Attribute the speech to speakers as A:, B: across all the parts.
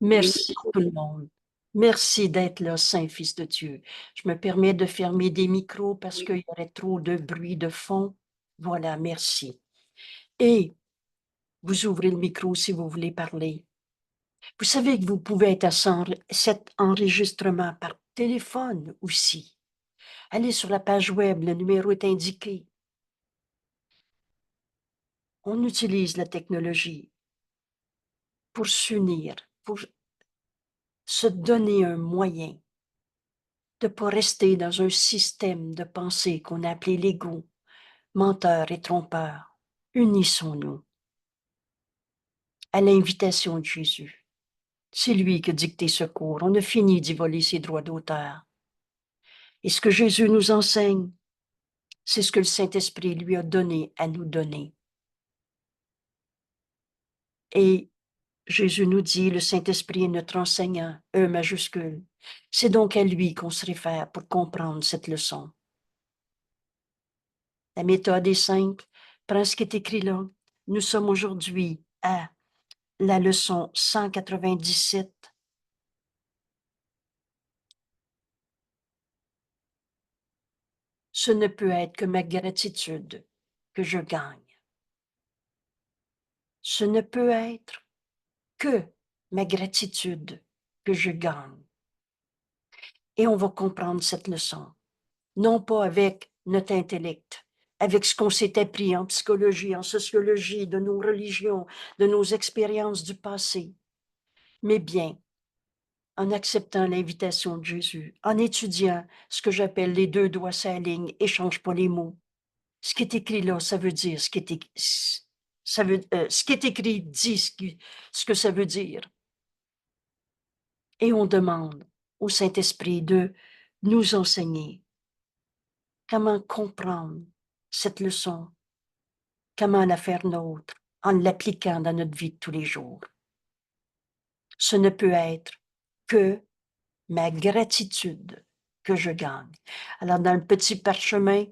A: Merci tout le monde. Merci d'être là, Saint-Fils de Dieu. Je me permets de fermer des micros parce qu'il y aurait trop de bruit de fond. Voilà, merci. Et vous ouvrez le micro si vous voulez parler. Vous savez que vous pouvez être à cet enregistrement par téléphone aussi. Allez sur la page web, le numéro est indiqué. On utilise la technologie pour s'unir, pour se donner un moyen de ne pas rester dans un système de pensée qu'on a appelé l'ego, menteur et trompeur. Unissons-nous à l'invitation de Jésus. C'est lui qui a dicté ce cours. On a fini d'y voler ses droits d'auteur. Et ce que Jésus nous enseigne, c'est ce que le Saint-Esprit lui a donné à nous donner. Et Jésus nous dit, le Saint-Esprit est notre enseignant, E majuscule. C'est donc à lui qu'on se réfère pour comprendre cette leçon. La méthode est simple. Prends ce qui est écrit là. Nous sommes aujourd'hui à la leçon 197. Ce ne peut être que ma gratitude que je gagne. Ce ne peut être que ma gratitude que je gagne. Et on va comprendre cette leçon, non pas avec notre intellect, avec ce qu'on s'est appris en psychologie, en sociologie, de nos religions, de nos expériences du passé, mais bien en acceptant l'invitation de Jésus, en étudiant ce que j'appelle les deux doigts s'alignent, échange pas les mots. Ce qui est écrit là, ça veut dire ce qui est écrit, ce qui est écrit dit ce que ça veut dire. Et on demande au Saint-Esprit de nous enseigner comment comprendre cette leçon, comment la faire nôtre, en l'appliquant dans notre vie de tous les jours. Ce ne peut être que ma gratitude que je gagne. Alors, dans le petit parchemin,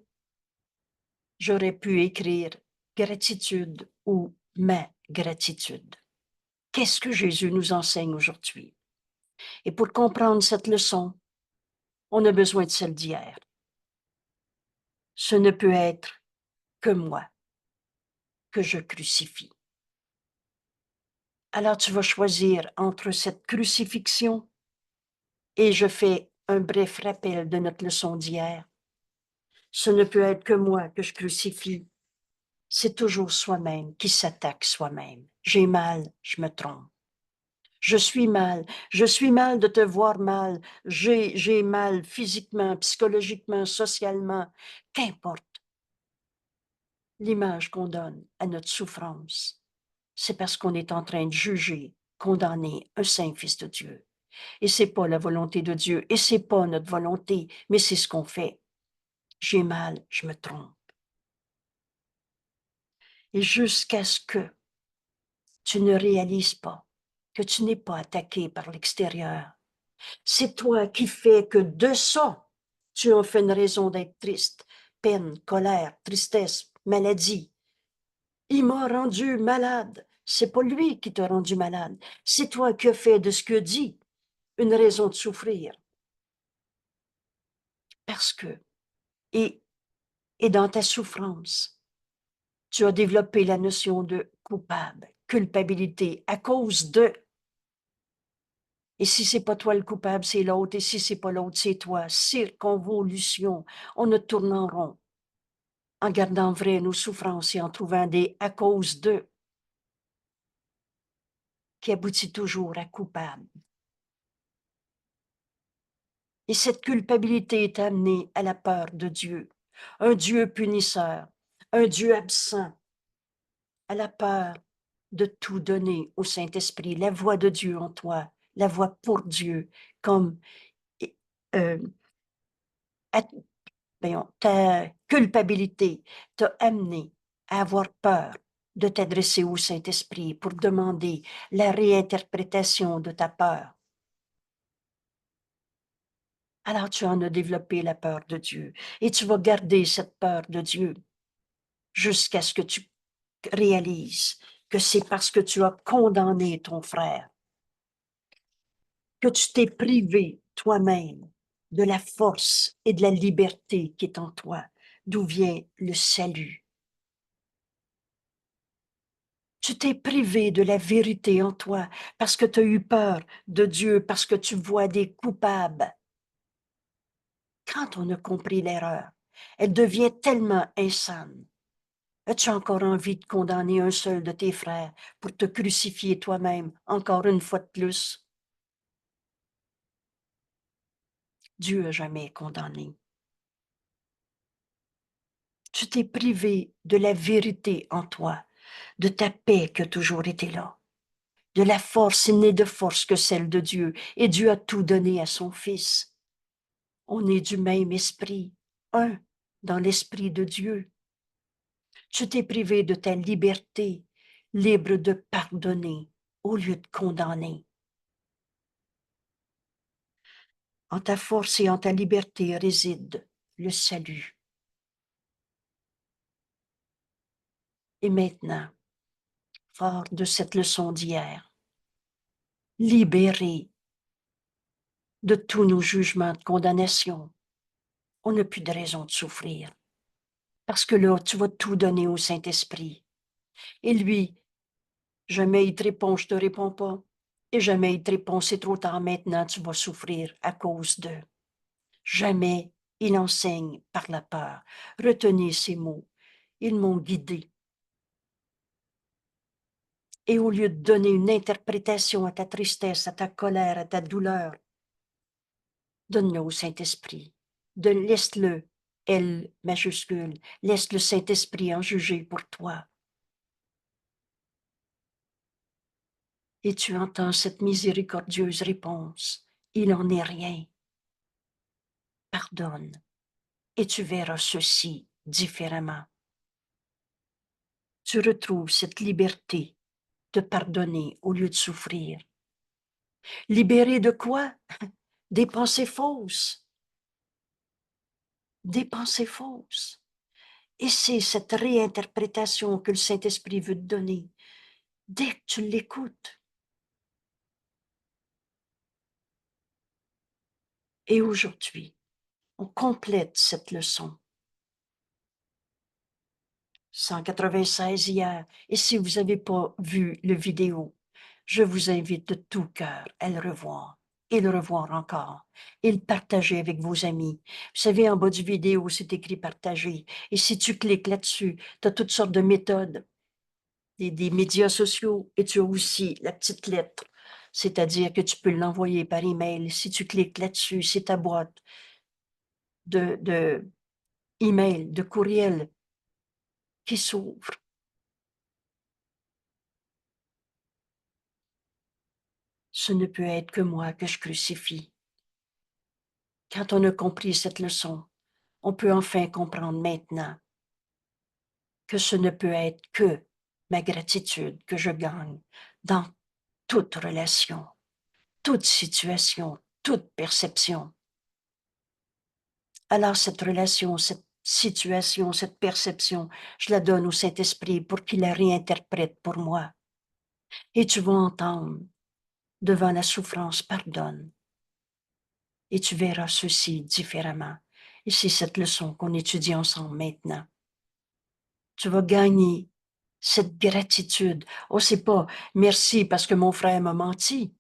A: j'aurais pu écrire gratitude ou ma gratitude. Qu'est-ce que Jésus nous enseigne aujourd'hui? Et pour comprendre cette leçon, on a besoin de celle d'hier. Ce ne peut être que moi que je crucifie. Alors tu vas choisir entre cette crucifixion et je fais un bref rappel de notre leçon d'hier. Ce ne peut être que moi que je crucifie. C'est toujours soi-même qui s'attaque soi-même. J'ai mal, je me trompe. Je suis mal de te voir mal, j'ai mal physiquement, psychologiquement, socialement, qu'importe l'image qu'on donne à notre souffrance. C'est parce qu'on est en train de juger, condamner un saint fils de Dieu. Et c'est pas la volonté de Dieu, et c'est pas notre volonté, mais c'est ce qu'on fait. J'ai mal, je me trompe. Et jusqu'à ce que tu ne réalises pas que tu n'es pas attaqué par l'extérieur, c'est toi qui fais que de ça, tu en fais une raison d'être triste, peine, colère, tristesse, maladie. Il m'a rendu malade. C'est pas lui qui t'a rendu malade. C'est toi qui as fait de ce que dit une raison de souffrir. Parce que, et, et dans ta souffrance, tu as développé la notion de coupable, culpabilité à cause de. Et si c'est pas toi le coupable, c'est l'autre. Et si c'est pas l'autre, c'est toi. Circonvolution. On ne tourne en rond en gardant vrai nos souffrances et en trouvant des à cause de qui aboutit toujours à coupable. Et cette culpabilité est amenée à la peur de Dieu, un Dieu punisseur, un Dieu absent, à la peur de tout donner au Saint-Esprit, la voix de Dieu en toi, la voix pour Dieu, comme euh, ta culpabilité t'a amené à avoir peur de t'adresser au Saint-Esprit pour demander la réinterprétation de ta peur. Alors tu en as développé la peur de Dieu et tu vas garder cette peur de Dieu jusqu'à ce que tu réalises que c'est parce que tu as condamné ton frère que tu t'es privé toi-même de la force et de la liberté qui est en toi, d'où vient le salut. Tu t'es privé de la vérité en toi parce que tu as eu peur de Dieu, parce que tu vois des coupables. Quand on a compris l'erreur, elle devient tellement insane. As-tu encore envie de condamner un seul de tes frères pour te crucifier toi-même encore une fois de plus? Dieu a jamais condamné. Tu t'es privé de la vérité en toi, de ta paix qui a toujours été là, de la force, il n'est de force que celle de Dieu, et Dieu a tout donné à son Fils. On est du même esprit, un dans l'esprit de Dieu. Tu t'es privé de ta liberté, libre de pardonner au lieu de condamner. En ta force et en ta liberté réside le salut. Et maintenant, fort de cette leçon d'hier, libéré de tous nos jugements de condamnation, on n'a plus de raison de souffrir. Parce que là, tu vas tout donner au Saint-Esprit. Et lui, jamais il te répond, je te réponds pas. Et jamais il te répond, c'est trop tard maintenant, tu vas souffrir à cause d'eux. Jamais il enseigne par la peur. Retenez ces mots. Ils m'ont guidé. Et au lieu de donner une interprétation à ta tristesse, à ta colère, à ta douleur, donne-le au Saint-Esprit. Laisse-le, L majuscule, laisse le Saint-Esprit en juger pour toi. Et tu entends cette miséricordieuse réponse. Il n'en est rien. Pardonne, et tu verras ceci différemment. Tu retrouves cette liberté de pardonner au lieu de souffrir. Libéré de quoi? Des pensées fausses. Des pensées fausses. Et c'est cette réinterprétation que le Saint-Esprit veut te donner. Dès que tu l'écoutes. Et aujourd'hui, on complète cette leçon. 196 hier. Et si vous n'avez pas vu le vidéo, je vous invite de tout cœur à le revoir et le revoir encore et le partager avec vos amis. Vous savez, en bas du vidéo, c'est écrit partager. Et si tu cliques là-dessus, tu as toutes sortes de méthodes, des médias sociaux, et tu as aussi la petite lettre. C'est-à-dire que tu peux l'envoyer par email. Si tu cliques là-dessus, c'est ta boîte de email, de courriel qui s'ouvre. Ce ne peut être que moi que je crucifie. Quand on a compris cette leçon, on peut enfin comprendre maintenant que ce ne peut être que ma gratitude que je gagne dans toute relation, toute situation, toute perception. Alors cette relation, cette situation, cette perception, je la donne au Saint-Esprit pour qu'il la réinterprète pour moi. Et tu vas entendre, devant la souffrance, pardonne. Et tu verras ceci différemment. Et c'est cette leçon qu'on étudie ensemble maintenant. Tu vas gagner cette gratitude. Oh, c'est pas merci parce que mon frère m'a menti.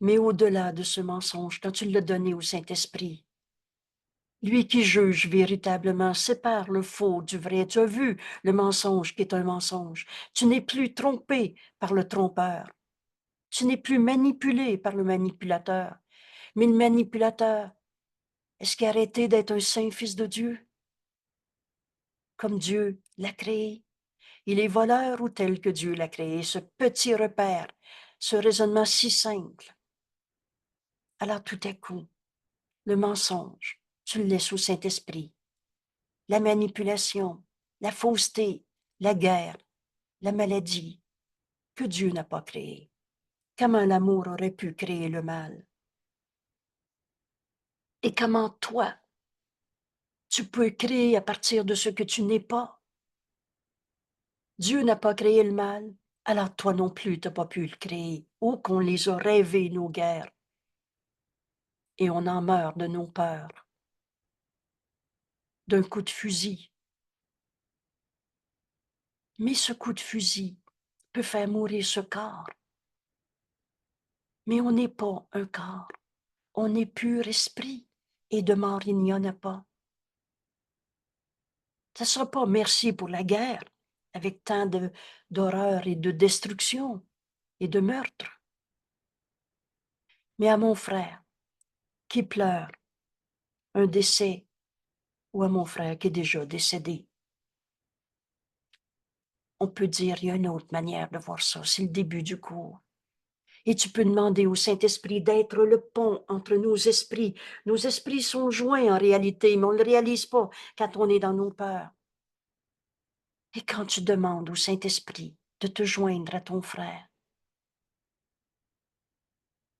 A: Mais au-delà de ce mensonge, quand tu l'as donné au Saint-Esprit, lui qui juge véritablement sépare le faux du vrai. Tu as vu le mensonge qui est un mensonge. Tu n'es plus trompé par le trompeur. Tu n'es plus manipulé par le manipulateur. Mais le manipulateur, est-ce qu'il a arrêté d'être un saint fils de Dieu? Comme Dieu l'a créé. Il est voleur ou tel que Dieu l'a créé, ce petit repère, ce raisonnement si simple. Alors tout à coup, le mensonge, tu le laisses au Saint-Esprit. La manipulation, la fausseté, la guerre, la maladie, que Dieu n'a pas créé. Comment l'amour aurait pu créer le mal? Et comment toi, tu peux créer à partir de ce que tu n'es pas? Dieu n'a pas créé le mal, alors toi non plus, tu n'as pas pu le créer. Ou qu'on les a rêvées, nos guerres, et on en meurt de nos peurs, d'un coup de fusil. Mais ce coup de fusil peut faire mourir ce corps. Mais on n'est pas un corps, on est pur esprit, et de mort il n'y en a pas. Ça ne sera pas merci pour la guerre, avec tant d'horreur et de destruction et de meurtre. Mais à mon frère qui pleure un décès, ou à mon frère qui est déjà décédé, on peut dire il y a une autre manière de voir ça, c'est le début du cours. Et tu peux demander au Saint-Esprit d'être le pont entre nos esprits. Nos esprits sont joints en réalité, mais on ne le réalise pas quand on est dans nos peurs. Et quand tu demandes au Saint-Esprit de te joindre à ton frère,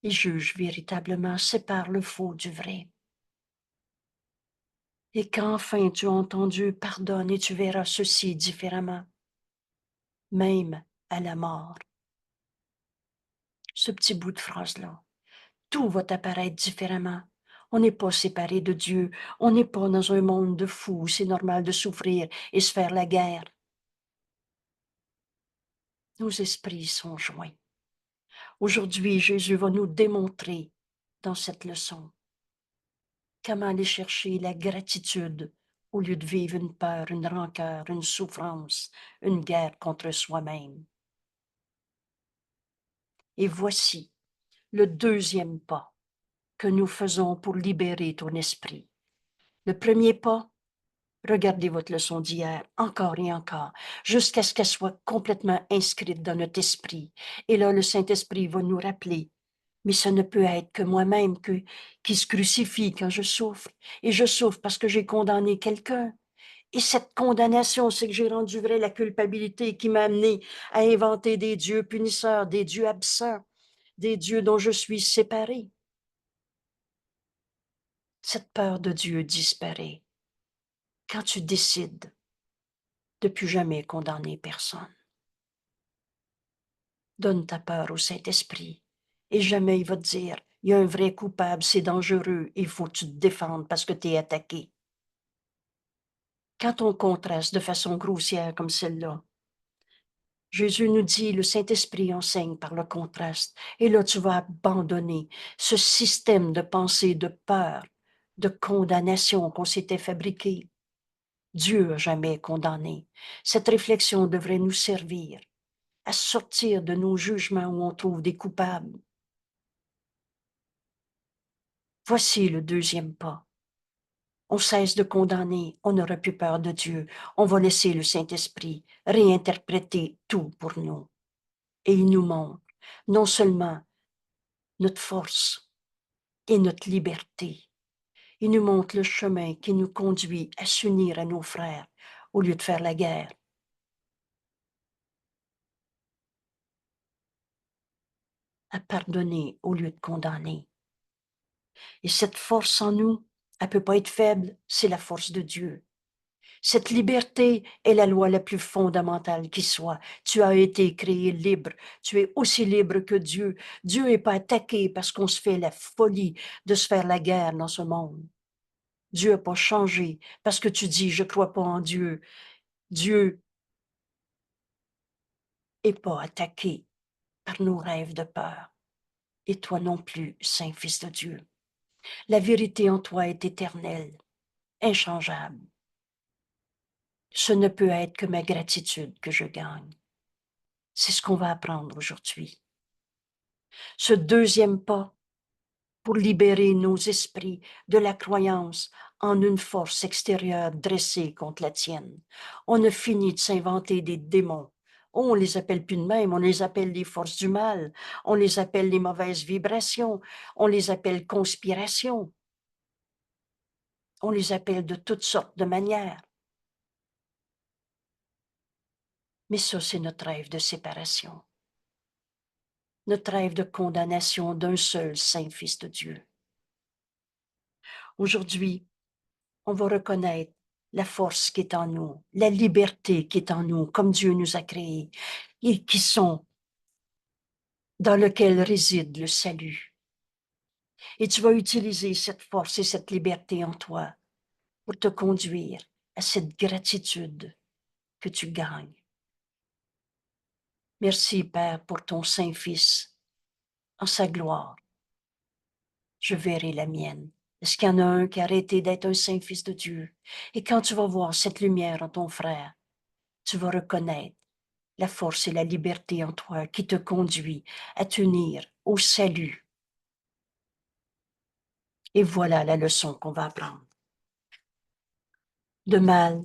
A: il juge véritablement, sépare le faux du vrai. Et qu'enfin tu as entendu, pardonne et tu verras ceci différemment, même à la mort. Ce petit bout de phrase-là, tout va t'apparaître différemment. On n'est pas séparé de Dieu, on n'est pas dans un monde de fous, c'est normal de souffrir et se faire la guerre. Nos esprits sont joints. Aujourd'hui, Jésus va nous démontrer dans cette leçon comment aller chercher la gratitude au lieu de vivre une peur, une rancœur, une souffrance, une guerre contre soi-même. Et voici le deuxième pas que nous faisons pour libérer ton esprit. Le premier pas, regardez votre leçon d'hier, encore et encore, jusqu'à ce qu'elle soit complètement inscrite dans notre esprit. Et là, le Saint-Esprit va nous rappeler, mais ce ne peut être que moi-même qui se crucifie quand je souffre. Et je souffre parce que j'ai condamné quelqu'un. Et cette condamnation, c'est que j'ai rendu vrai la culpabilité qui m'a amené à inventer des dieux punisseurs, des dieux absents, des dieux dont je suis séparé. Cette peur de Dieu disparaît quand tu décides de plus jamais condamner personne. Donne ta peur au Saint-Esprit et jamais il va te dire, il y a un vrai coupable, c'est dangereux, il faut que tu te défendes parce que tu es attaqué. Quand on contraste de façon grossière comme celle-là, Jésus nous dit, le Saint-Esprit enseigne par le contraste. Et là, tu vas abandonner ce système de pensée, de peur, de condamnation qu'on s'était fabriqué. Dieu n'a jamais condamné. Cette réflexion devrait nous servir à sortir de nos jugements où on trouve des coupables. Voici le deuxième pas. On cesse de condamner, on n'aura plus peur de Dieu. On va laisser le Saint-Esprit réinterpréter tout pour nous. Et il nous montre non seulement notre force et notre liberté, il nous montre le chemin qui nous conduit à s'unir à nos frères au lieu de faire la guerre. À pardonner au lieu de condamner. Et cette force en nous, elle ne peut pas être faible, c'est la force de Dieu. Cette liberté est la loi la plus fondamentale qui soit. Tu as été créé libre. Tu es aussi libre que Dieu. Dieu n'est pas attaqué parce qu'on se fait la folie de se faire la guerre dans ce monde. Dieu n'a pas changé parce que tu dis, je ne crois pas en Dieu. Dieu n'est pas attaqué par nos rêves de peur. Et toi non plus, Saint Fils de Dieu. La vérité en toi est éternelle, inchangeable. Ce ne peut être que ma gratitude que je gagne. C'est ce qu'on va apprendre aujourd'hui. Ce deuxième pas pour libérer nos esprits de la croyance en une force extérieure dressée contre la tienne. On a fini de s'inventer des démons. On les appelle plus de même, on les appelle les forces du mal, on les appelle les mauvaises vibrations, on les appelle conspirations, on les appelle de toutes sortes de manières. Mais ça, c'est notre rêve de séparation, notre rêve de condamnation d'un seul Saint Fils de Dieu. Aujourd'hui, on va reconnaître la force qui est en nous, la liberté qui est en nous, comme Dieu nous a créés. et qui sont dans lequel réside le salut. Et tu vas utiliser cette force et cette liberté en toi pour te conduire à cette gratitude que tu gagnes. Merci, Père, pour ton Saint-Fils en sa gloire. Je verrai la mienne. Est-ce qu'il y en a un qui a arrêté d'être un Saint-Fils de Dieu? Et quand tu vas voir cette lumière en ton frère, tu vas reconnaître la force et la liberté en toi qui te conduit à tenir au salut. Et voilà la leçon qu'on va apprendre. De mal,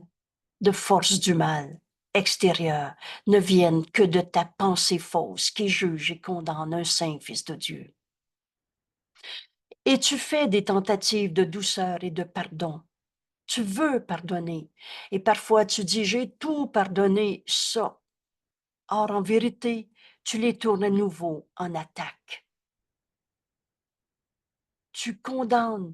A: de force du mal extérieur ne viennent que de ta pensée fausse qui juge et condamne un saint fils de Dieu. Et tu fais des tentatives de douceur et de pardon. Tu veux pardonner. Et parfois tu dis, j'ai tout pardonné, ça. Or, en vérité, tu les tournes à nouveau en attaque. Tu condamnes,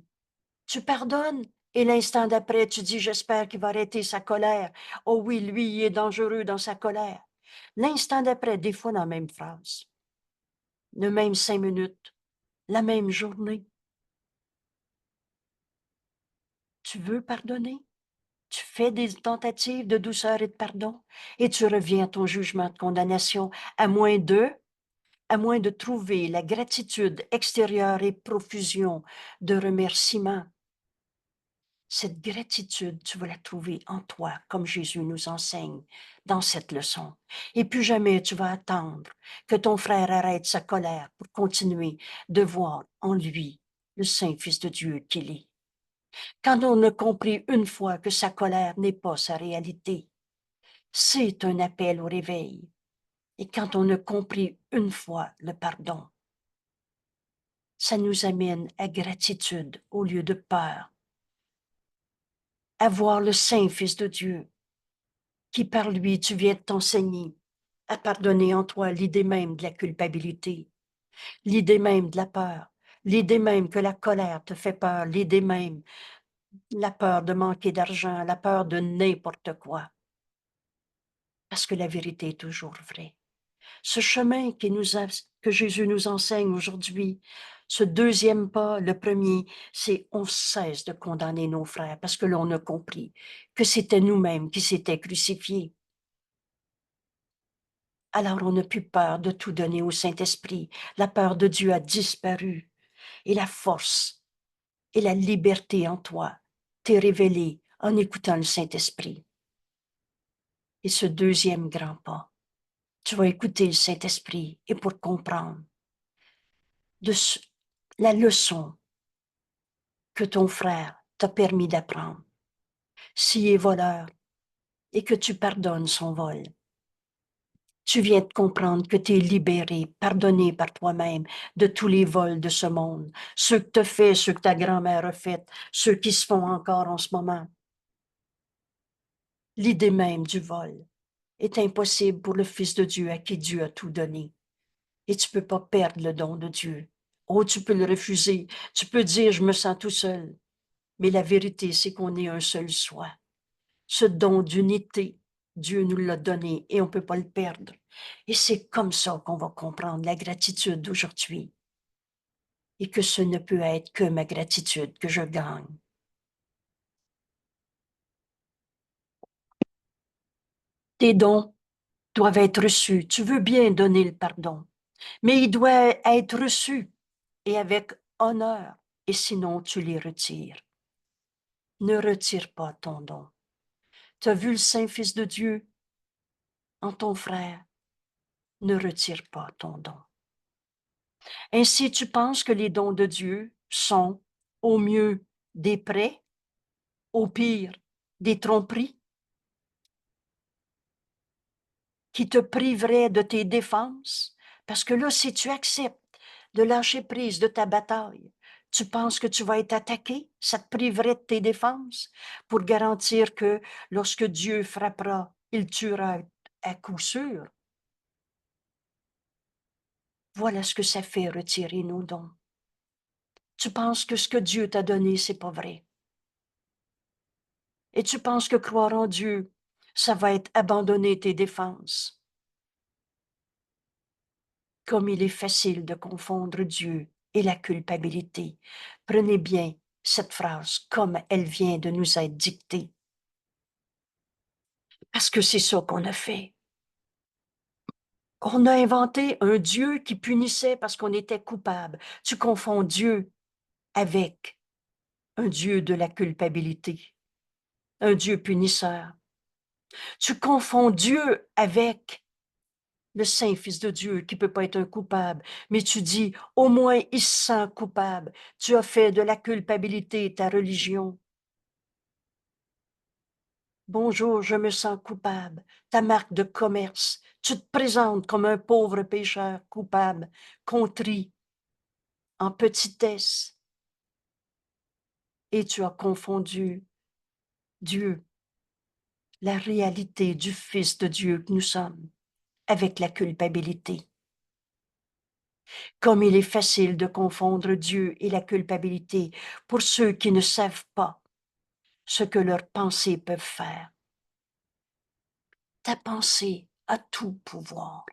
A: tu pardonnes, et l'instant d'après, tu dis, j'espère qu'il va arrêter sa colère. Oh oui, lui, il est dangereux dans sa colère. L'instant d'après, des fois dans la même phrase, le même 5 minutes, la même journée. Tu veux pardonner? Tu fais des tentatives de douceur et de pardon, et tu reviens à ton jugement de condamnation, à moins de trouver la gratitude extérieure et profusion de remerciements. Cette gratitude, tu vas la trouver en toi, comme Jésus nous enseigne dans cette leçon. Et plus jamais tu vas attendre que ton frère arrête sa colère pour continuer de voir en lui le Saint Fils de Dieu qu'il est. Quand on a compris une fois que sa colère n'est pas sa réalité, c'est un appel au réveil. Et quand on a compris une fois le pardon, ça nous amène à gratitude au lieu de peur. À voir le Saint Fils de Dieu, qui par lui tu viens de t'enseigner à pardonner en toi l'idée même de la culpabilité, l'idée même de la peur, l'idée même que la colère te fait peur, l'idée même, la peur de manquer d'argent, la peur de n'importe quoi. Parce que la vérité est toujours vraie. Ce chemin que Jésus nous enseigne aujourd'hui, ce deuxième pas, le premier, c'est on cesse de condamner nos frères parce que l'on a compris que c'était nous-mêmes qui s'étaient crucifiés. Alors on n'a plus peur de tout donner au Saint-Esprit. La peur de Dieu a disparu et la force et la liberté en toi t'est révélée en écoutant le Saint-Esprit. Et ce deuxième grand pas, tu vas écouter le Saint-Esprit et pour comprendre la leçon que ton frère t'a permis d'apprendre. S'il est voleur et que tu pardonnes son vol, tu viens de comprendre que tu es libéré, pardonné par toi-même de tous les vols de ce monde, ceux que tu as fait, ceux que ta grand-mère a fait, ceux qui se font encore en ce moment. L'idée même du vol est impossible pour le Fils de Dieu à qui Dieu a tout donné. Et tu peux pas perdre le don de Dieu. Oh, tu peux le refuser. Tu peux dire, je me sens tout seul. Mais la vérité, c'est qu'on est un seul soi. Ce don d'unité, Dieu nous l'a donné et on ne peut pas le perdre. Et c'est comme ça qu'on va comprendre la gratitude d'aujourd'hui. Et que ce ne peut être que ma gratitude que je gagne. Tes dons doivent être reçus. Tu veux bien donner le pardon, mais il doit être reçu et avec honneur. Et sinon, tu les retires. Ne retire pas ton don. Tu as vu le Saint-Fils de Dieu en ton frère. Ne retire pas ton don. Ainsi, tu penses que les dons de Dieu sont, au mieux, des prêts, au pire, des tromperies, qui te priveraient de tes défenses? Parce que là, si tu acceptes de lâcher prise de ta bataille, tu penses que tu vas être attaqué? Ça te priverait de tes défenses pour garantir que lorsque Dieu frappera, il tuera à coup sûr. Voilà ce que ça fait retirer nos dons. Tu penses que ce que Dieu t'a donné, c'est pas vrai. Et tu penses que croire en Dieu, ça va être abandonner tes défenses. Comme il est facile de confondre Dieu et la culpabilité. Prenez bien cette phrase comme elle vient de nous être dictée. Parce que c'est ça qu'on a fait. On a inventé un Dieu qui punissait parce qu'on était coupable. Tu confonds Dieu avec un Dieu de la culpabilité, un Dieu punisseur. Tu confonds Dieu avec le Saint-Fils de Dieu qui peut pas être un coupable, mais tu dis, au moins il se sent coupable. Tu as fait de la culpabilité ta religion. Bonjour, je me sens coupable. Ta marque de commerce. Tu te présentes comme un pauvre pécheur coupable, contrit, en petitesse. Et tu as confondu Dieu, la réalité du Fils de Dieu que nous sommes, avec la culpabilité. Comme il est facile de confondre Dieu et la culpabilité pour ceux qui ne savent pas ce que leurs pensées peuvent faire. Ta pensée a tout pouvoir.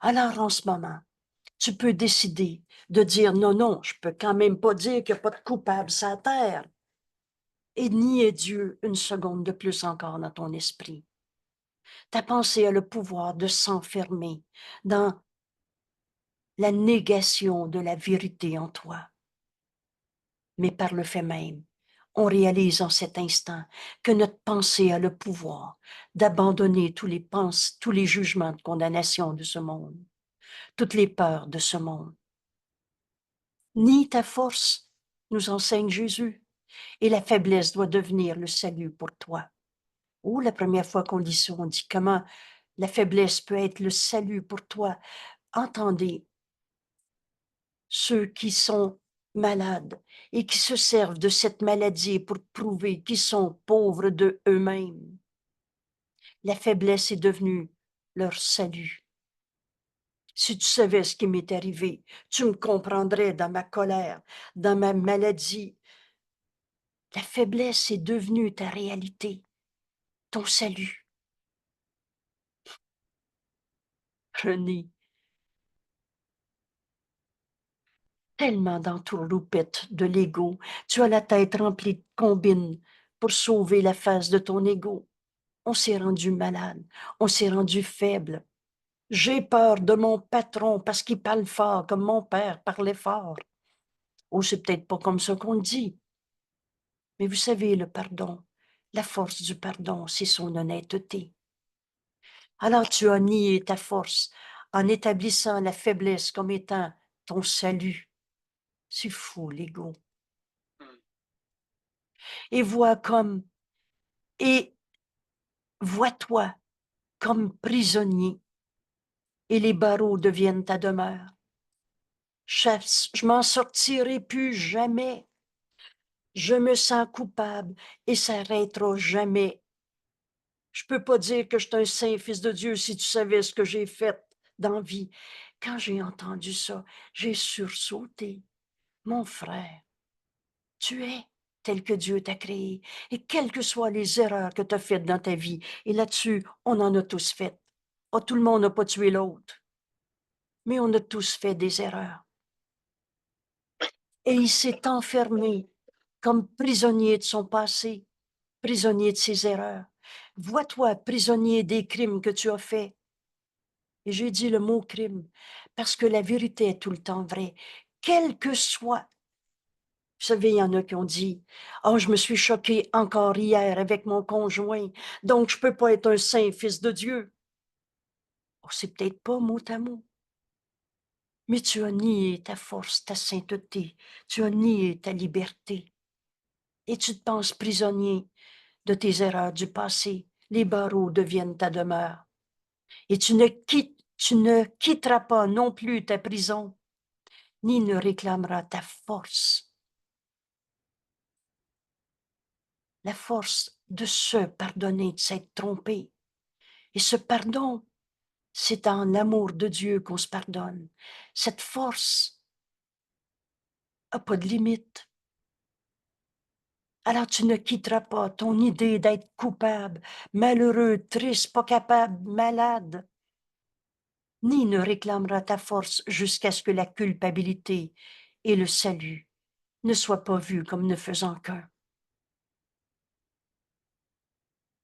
A: Alors en ce moment, tu peux décider de dire non, non, je peux quand même pas dire qu'il n'y a pas de coupable sur la terre et nier Dieu une seconde de plus encore dans ton esprit. Ta pensée a le pouvoir de s'enfermer dans la négation de la vérité en toi. Mais par le fait même, on réalise en cet instant que notre pensée a le pouvoir d'abandonner tous les jugements de condamnation de ce monde, toutes les peurs de ce monde. Ni ta force, nous enseigne Jésus, et la faiblesse doit devenir le salut pour toi. Ou la première fois qu'on lit ça, on dit comment la faiblesse peut être le salut pour toi. Entendez, ceux qui sont malades et qui se servent de cette maladie pour prouver qu'ils sont pauvres de eux-mêmes. La faiblesse est devenue leur salut. Si tu savais ce qui m'est arrivé, tu me comprendrais dans ma colère, dans ma maladie. La faiblesse est devenue ta réalité, ton salut. René, tellement d'entourloupettes de l'ego, tu as la tête remplie de combines pour sauver la face de ton ego. On s'est rendu malade, on s'est rendu faible. J'ai peur de mon patron parce qu'il parle fort comme mon père parlait fort. Oh, c'est peut-être pas comme ça qu'on le dit. Mais vous savez, le pardon, la force du pardon, c'est son honnêteté. Alors tu as nié ta force en établissant la faiblesse comme étant ton salut. C'est fou, l'ego. Et et vois-toi comme prisonnier et les barreaux deviennent ta demeure. Je m'en sortirai plus jamais. Je me sens coupable et ça n'arrêtera jamais. Je peux pas dire que je suis un saint fils de Dieu si tu savais ce que j'ai fait dans la vie. Quand j'ai entendu ça, j'ai sursauté. Mon frère, tu es tel que Dieu t'a créé et quelles que soient les erreurs que tu as faites dans ta vie, et là-dessus, on en a tous fait. Oh, tout le monde n'a pas tué l'autre, mais on a tous fait des erreurs. Et il s'est enfermé comme prisonnier de son passé, prisonnier de ses erreurs. Vois-toi prisonnier des crimes que tu as faits. Et j'ai dit le mot crime parce que la vérité est tout le temps vraie, quel que soit. Vous savez, il y en a qui ont dit, « Oh, je me suis choquée encore hier avec mon conjoint, donc je peux pas être un saint fils de Dieu. » Oh, c'est peut-être pas mot à mot, mais tu as nié ta force, ta sainteté, tu as nié ta liberté. Et tu te penses prisonnier de tes erreurs du passé. Les barreaux deviennent ta demeure. Et tu ne quitteras pas non plus ta prison, ni ne réclameras ta force. La force de se pardonner, de s'être trompé. Et ce pardon, c'est en l'amour de Dieu qu'on se pardonne. Cette force n'a pas de limite. Alors tu ne quitteras pas ton idée d'être coupable, malheureux, triste, pas capable, malade. ni ne réclameras ta force jusqu'à ce que la culpabilité et le salut ne soient pas vus comme ne faisant qu'un.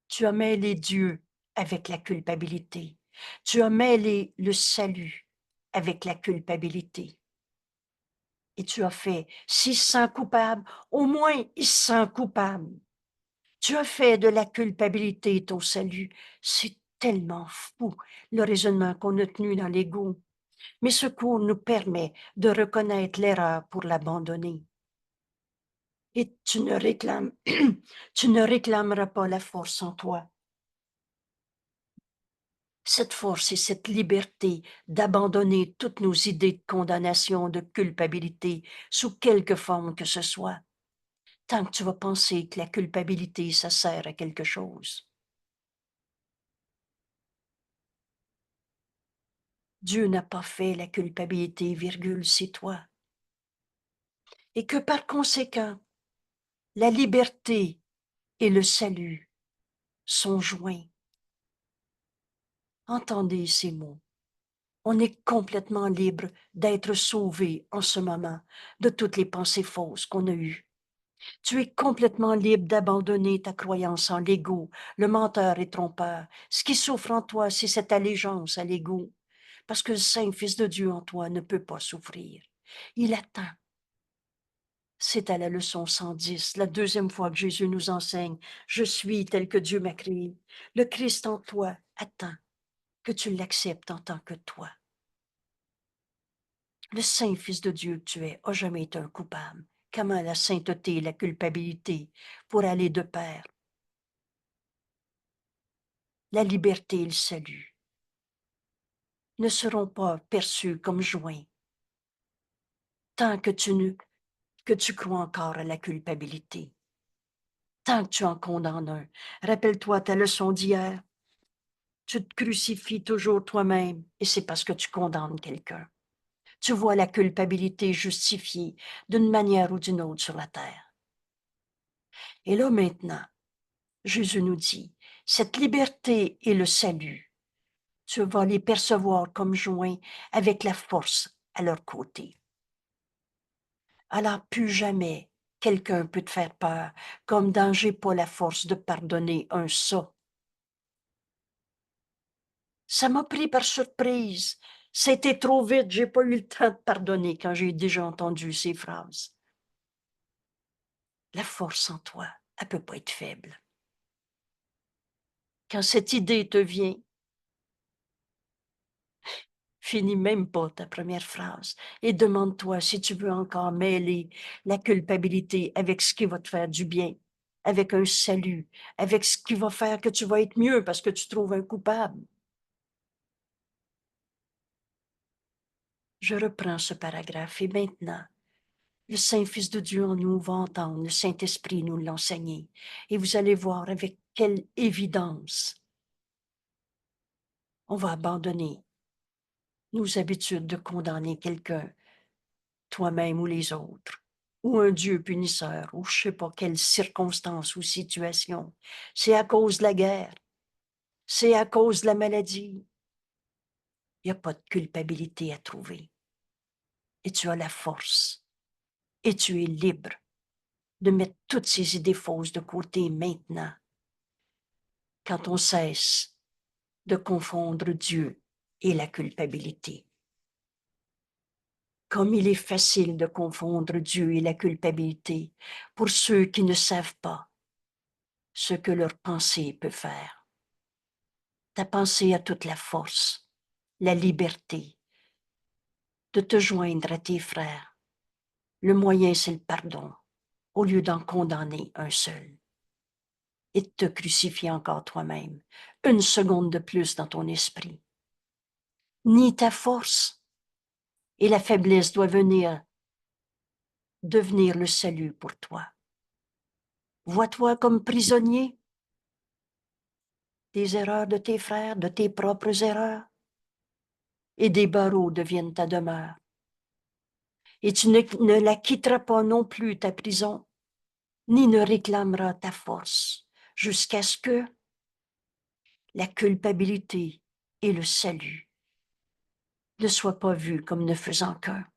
A: Tu as mêlé Dieu avec la culpabilité. Tu as mêlé le salut avec la culpabilité. Et tu as fait 600 coupables, au moins 100 coupables. Tu as fait de la culpabilité ton salut. C'est tellement fou, le raisonnement qu'on a tenu dans l'ego. Mais ce cours nous permet de reconnaître l'erreur pour l'abandonner. Et tu ne réclames, tu ne réclameras pas la force en toi. Cette force et cette liberté d'abandonner toutes nos idées de condamnation, de culpabilité, sous quelque forme que ce soit, tant que tu vas penser que la culpabilité, ça sert à quelque chose. Dieu n'a pas fait la culpabilité, virgule, c'est toi. Et que par conséquent, la liberté et le salut sont joints. Entendez ces mots. On est complètement libre d'être sauvé en ce moment de toutes les pensées fausses qu'on a eues. Tu es complètement libre d'abandonner ta croyance en l'ego, le menteur et trompeur. Ce qui souffre en toi, c'est cette allégeance à l'ego, parce que le Saint-Fils de Dieu en toi ne peut pas souffrir. Il attend. C'est à la leçon 110, la deuxième fois que Jésus nous enseigne « Je suis tel que Dieu m'a créé ». Le Christ en toi attend que tu l'acceptes en tant que toi. Le Saint-Fils de Dieu que tu es n'a jamais été un coupable. Comment la sainteté et la culpabilité pour aller de pair? La liberté et le salut ne seront pas perçus comme joints tant que tu crois encore à la culpabilité, tant que tu en condamnes un. Rappelle-toi ta leçon d'hier. Tu te crucifies toujours toi-même et c'est parce que tu condamnes quelqu'un. Tu vois la culpabilité justifiée d'une manière ou d'une autre sur la terre. Et là maintenant, Jésus nous dit, cette liberté et le salut, tu vas les percevoir comme joints avec la force à leur côté. Alors plus jamais quelqu'un peut te faire peur, comme dans J'ai pas la force de pardonner un ça. Ça m'a pris par surprise. C'était trop vite, j'ai pas eu le temps de pardonner quand j'ai déjà entendu ces phrases. La force en toi, elle peut pas être faible. Quand cette idée te vient, finis même pas ta première phrase et demande-toi si tu veux encore mêler la culpabilité avec ce qui va te faire du bien, avec un salut, avec ce qui va faire que tu vas être mieux parce que tu trouves un coupable. Je reprends ce paragraphe et maintenant, le Saint-Fils de Dieu en nous va entendre, le Saint-Esprit nous l'enseigner. Et vous allez voir avec quelle évidence on va abandonner nos habitudes de condamner quelqu'un, toi-même ou les autres, ou un Dieu punisseur, ou je sais pas quelle circonstance ou situation. C'est à cause de la guerre, c'est à cause de la maladie. Il n'y a pas de culpabilité à trouver. Et tu as la force, et tu es libre de mettre toutes ces idées fausses de côté maintenant, quand on cesse de confondre Dieu et la culpabilité. Comme il est facile de confondre Dieu et la culpabilité pour ceux qui ne savent pas ce que leur pensée peut faire. Ta pensée a toute la force, la liberté de te joindre à tes frères. Le moyen, c'est le pardon, au lieu d'en condamner un seul. Et de te crucifier encore toi-même, une seconde de plus dans ton esprit. Ni ta force et la faiblesse doivent devenir le salut pour toi. Vois-toi comme prisonnier des erreurs de tes frères, de tes propres erreurs, et des barreaux deviennent ta demeure. Et tu ne la quitteras pas non plus, ta prison, ni ne réclameras ta force, jusqu'à ce que la culpabilité et le salut ne soit pas vu comme ne faisant qu'un,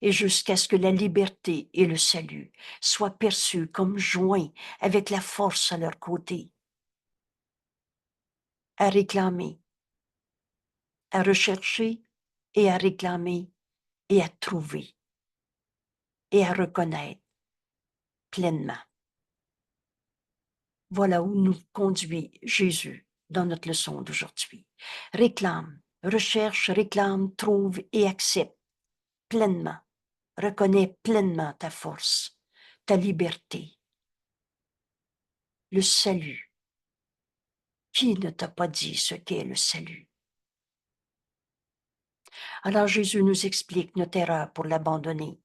A: et jusqu'à ce que la liberté et le salut soient perçus comme joints avec la force à leur côté, à réclamer, à rechercher et à réclamer et à trouver et à reconnaître pleinement. Voilà où nous conduit Jésus dans notre leçon d'aujourd'hui. Réclame, recherche, réclame, trouve et accepte pleinement, reconnais pleinement ta force, ta liberté, le salut. Qui ne t'a pas dit ce qu'est le salut? Alors Jésus nous explique notre erreur pour l'abandonner.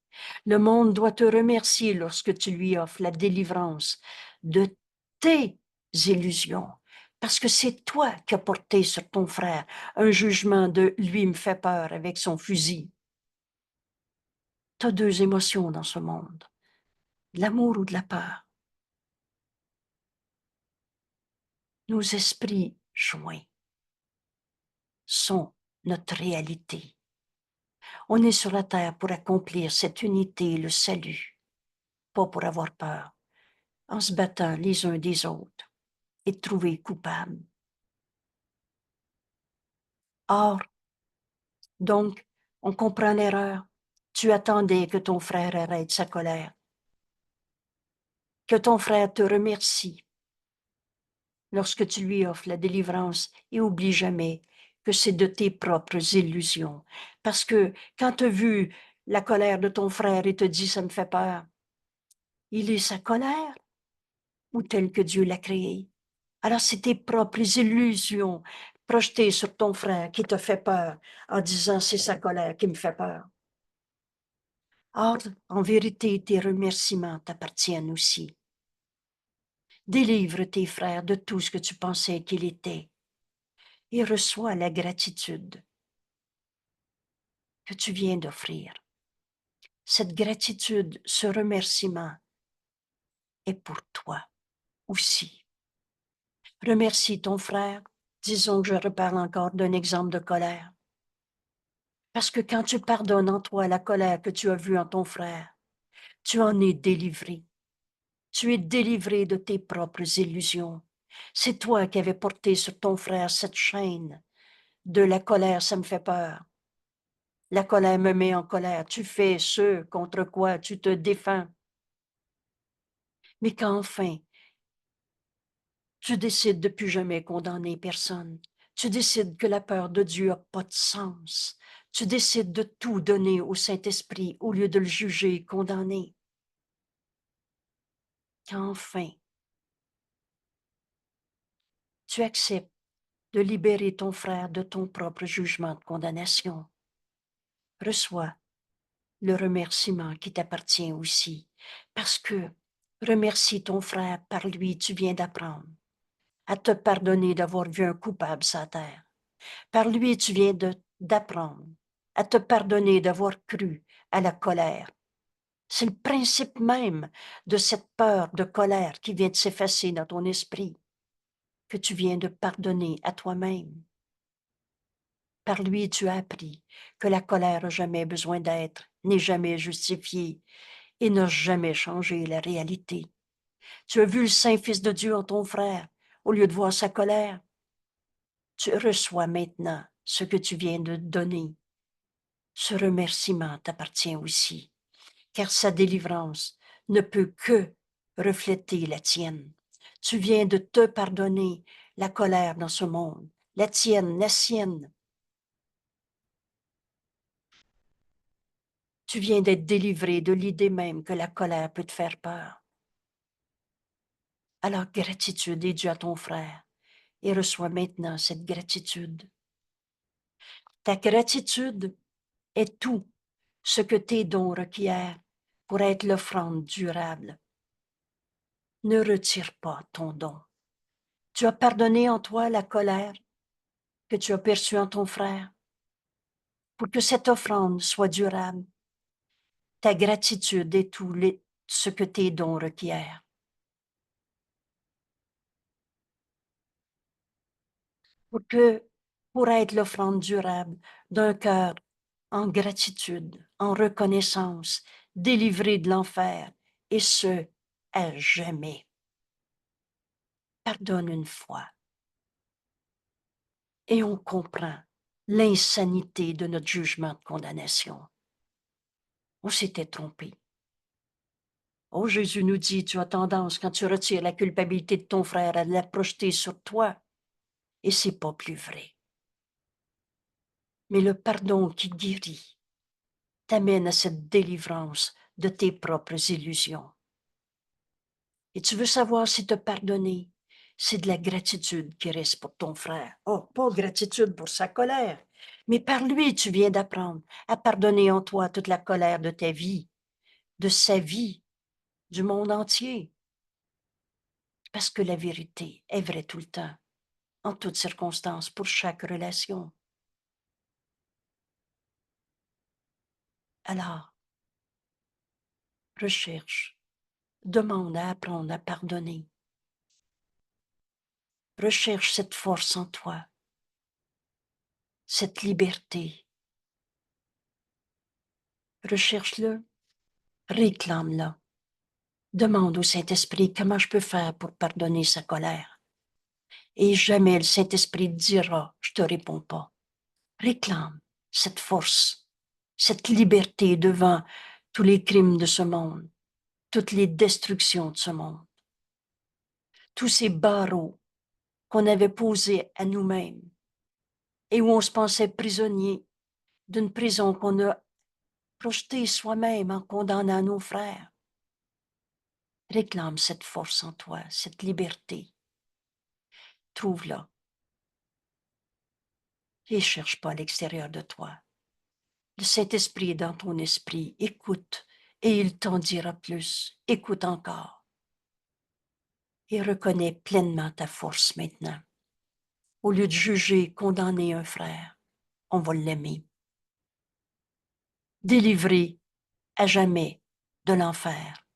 A: Le monde doit te remercier lorsque tu lui offres la délivrance de tes illusions, parce que c'est toi qui as porté sur ton frère un jugement de « lui me fait peur » avec son fusil. Tu as deux émotions dans ce monde, de l'amour ou de la peur. Nos esprits joints sont notre réalité. On est sur la terre pour accomplir cette unité, le salut, pas pour avoir peur, en se battant les uns des autres et trouver coupables. Or, donc, on comprend l'erreur. Tu attendais que ton frère arrête sa colère, que ton frère te remercie lorsque tu lui offres la délivrance et oublie jamais que c'est de tes propres illusions. Parce que quand tu as vu la colère de ton frère et te dit « ça me fait peur », il est sa colère ou tel que Dieu l'a créé? Alors c'est tes propres illusions projetées sur ton frère qui te fait peur en disant « c'est sa colère qui me fait peur ». Or, en vérité, tes remerciements t'appartiennent aussi. Délivre tes frères de tout ce que tu pensais qu'il était et reçois la gratitude que tu viens d'offrir. Cette gratitude, ce remerciement est pour toi aussi. Remercie ton frère. Disons que je reparle encore d'un exemple de colère. Parce que quand tu pardonnes en toi la colère que tu as vue en ton frère, tu en es délivré. Tu es délivré de tes propres illusions. C'est toi qui avais porté sur ton frère cette chaîne de la colère, ça me fait peur. La colère me met en colère. Tu fais ce contre quoi tu te défends. Mais quand enfin, tu décides de plus jamais condamner personne. Tu décides que la peur de Dieu n'a pas de sens. Tu décides de tout donner au Saint-Esprit au lieu de le juger et condamner. Quand enfin, tu acceptes de libérer ton frère de ton propre jugement de condamnation, reçois le remerciement qui t'appartient aussi, parce que remercie ton frère, par lui tu viens d'apprendre à te pardonner d'avoir vu un coupable sur la terre. Par lui tu viens d'apprendre à te pardonner d'avoir cru à la colère. C'est le principe même de cette peur de colère qui vient de s'effacer dans ton esprit, que tu viens de pardonner à toi-même. Par lui, tu as appris que la colère n'a jamais besoin d'être, n'est jamais justifiée et n'a jamais changé la réalité. Tu as vu le Saint-Fils de Dieu en ton frère, au lieu de voir sa colère. Tu reçois maintenant ce que tu viens de donner. Ce remerciement t'appartient aussi, car sa délivrance ne peut que refléter la tienne. Tu viens de te pardonner la colère dans ce monde, la tienne, la sienne. Tu viens d'être délivré de l'idée même que la colère peut te faire peur. Alors gratitude est due à ton frère et reçois maintenant cette gratitude. Ta gratitude est tout ce que tes dons requièrent pour être l'offrande durable. Ne retire pas ton don. Tu as pardonné en toi la colère que tu as perçue en ton frère. Pour que cette offrande soit durable, ta gratitude est tout ce que tes dons requièrent. Pour que pour être l'offrande durable d'un cœur en gratitude, en reconnaissance, délivré de l'enfer, et ce, à jamais. Pardonne une fois, et on comprend l'insanité de notre jugement de condamnation. On s'était trompé. Oh, Jésus nous dit, tu as tendance, quand tu retires la culpabilité de ton frère, à la projeter sur toi, et c'est pas plus vrai. Mais le pardon qui guérit t'amène à cette délivrance de tes propres illusions. Et tu veux savoir si te pardonner, c'est de la gratitude qui reste pour ton frère. Oh, pas gratitude pour sa colère, mais par lui, tu viens d'apprendre à pardonner en toi toute la colère de ta vie, de sa vie, du monde entier. Parce que la vérité est vraie tout le temps, en toutes circonstances, pour chaque relation. Alors, recherche, demande à apprendre à pardonner. Recherche cette force en toi, cette liberté. Recherche-le, réclame-la. Demande au Saint-Esprit comment je peux faire pour pardonner sa colère. Et jamais le Saint-Esprit dira, je te réponds pas. Réclame cette force, cette liberté devant tous les crimes de ce monde, toutes les destructions de ce monde, tous ces barreaux qu'on avait posés à nous-mêmes et où on se pensait prisonnier d'une prison qu'on a projetée soi-même en condamnant nos frères. Réclame cette force en toi, cette liberté. Trouve-la. Et cherche pas à l'extérieur de toi. Le Saint-Esprit est dans ton esprit. Écoute et il t'en dira plus. Écoute encore. Et reconnais pleinement ta force maintenant. Au lieu de juger, condamner un frère, on va l'aimer. Délivrer à jamais de l'enfer.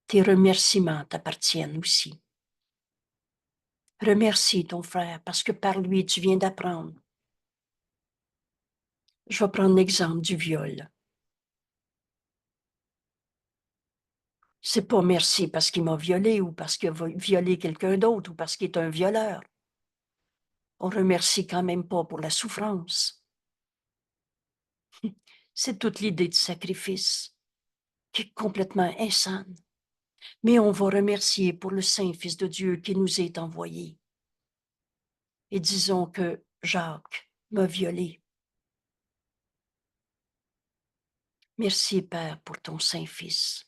A: Tes remerciements t'appartiennent aussi. Remercie ton frère parce que par lui tu viens d'apprendre. Je vais prendre l'exemple du viol. C'est pas merci parce qu'il m'a violé ou parce qu'il a violé quelqu'un d'autre ou parce qu'il est un violeur. On remercie quand même pas pour la souffrance. C'est toute l'idée de sacrifice qui est complètement insane. Mais on va remercier pour le Saint Fils de Dieu qui nous est envoyé. Et disons que Jacques m'a violé. Merci, Père, pour ton Saint-Fils.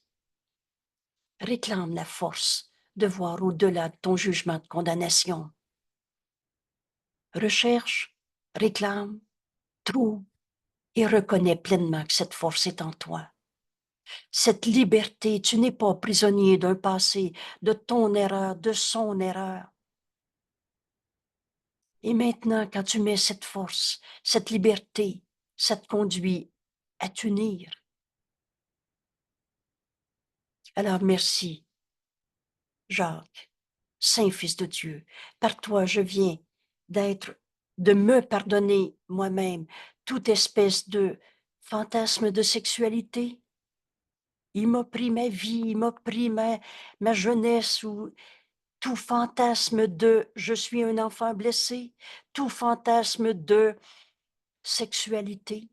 A: Réclame la force de voir au-delà de ton jugement de condamnation. Recherche, réclame, trouve et reconnais pleinement que cette force est en toi. Cette liberté, tu n'es pas prisonnier d'un passé, de ton erreur, de son erreur. Et maintenant, quand tu mets cette force, cette liberté, ça te conduit à t'unir. Alors merci, Jacques, Saint-Fils de Dieu. Par toi, je viens de me pardonner moi-même toute espèce de fantasme de sexualité. Il m'a pris ma vie, il m'a pris ma jeunesse ou tout fantasme de je suis un enfant blessé, tout fantasme de sexualité.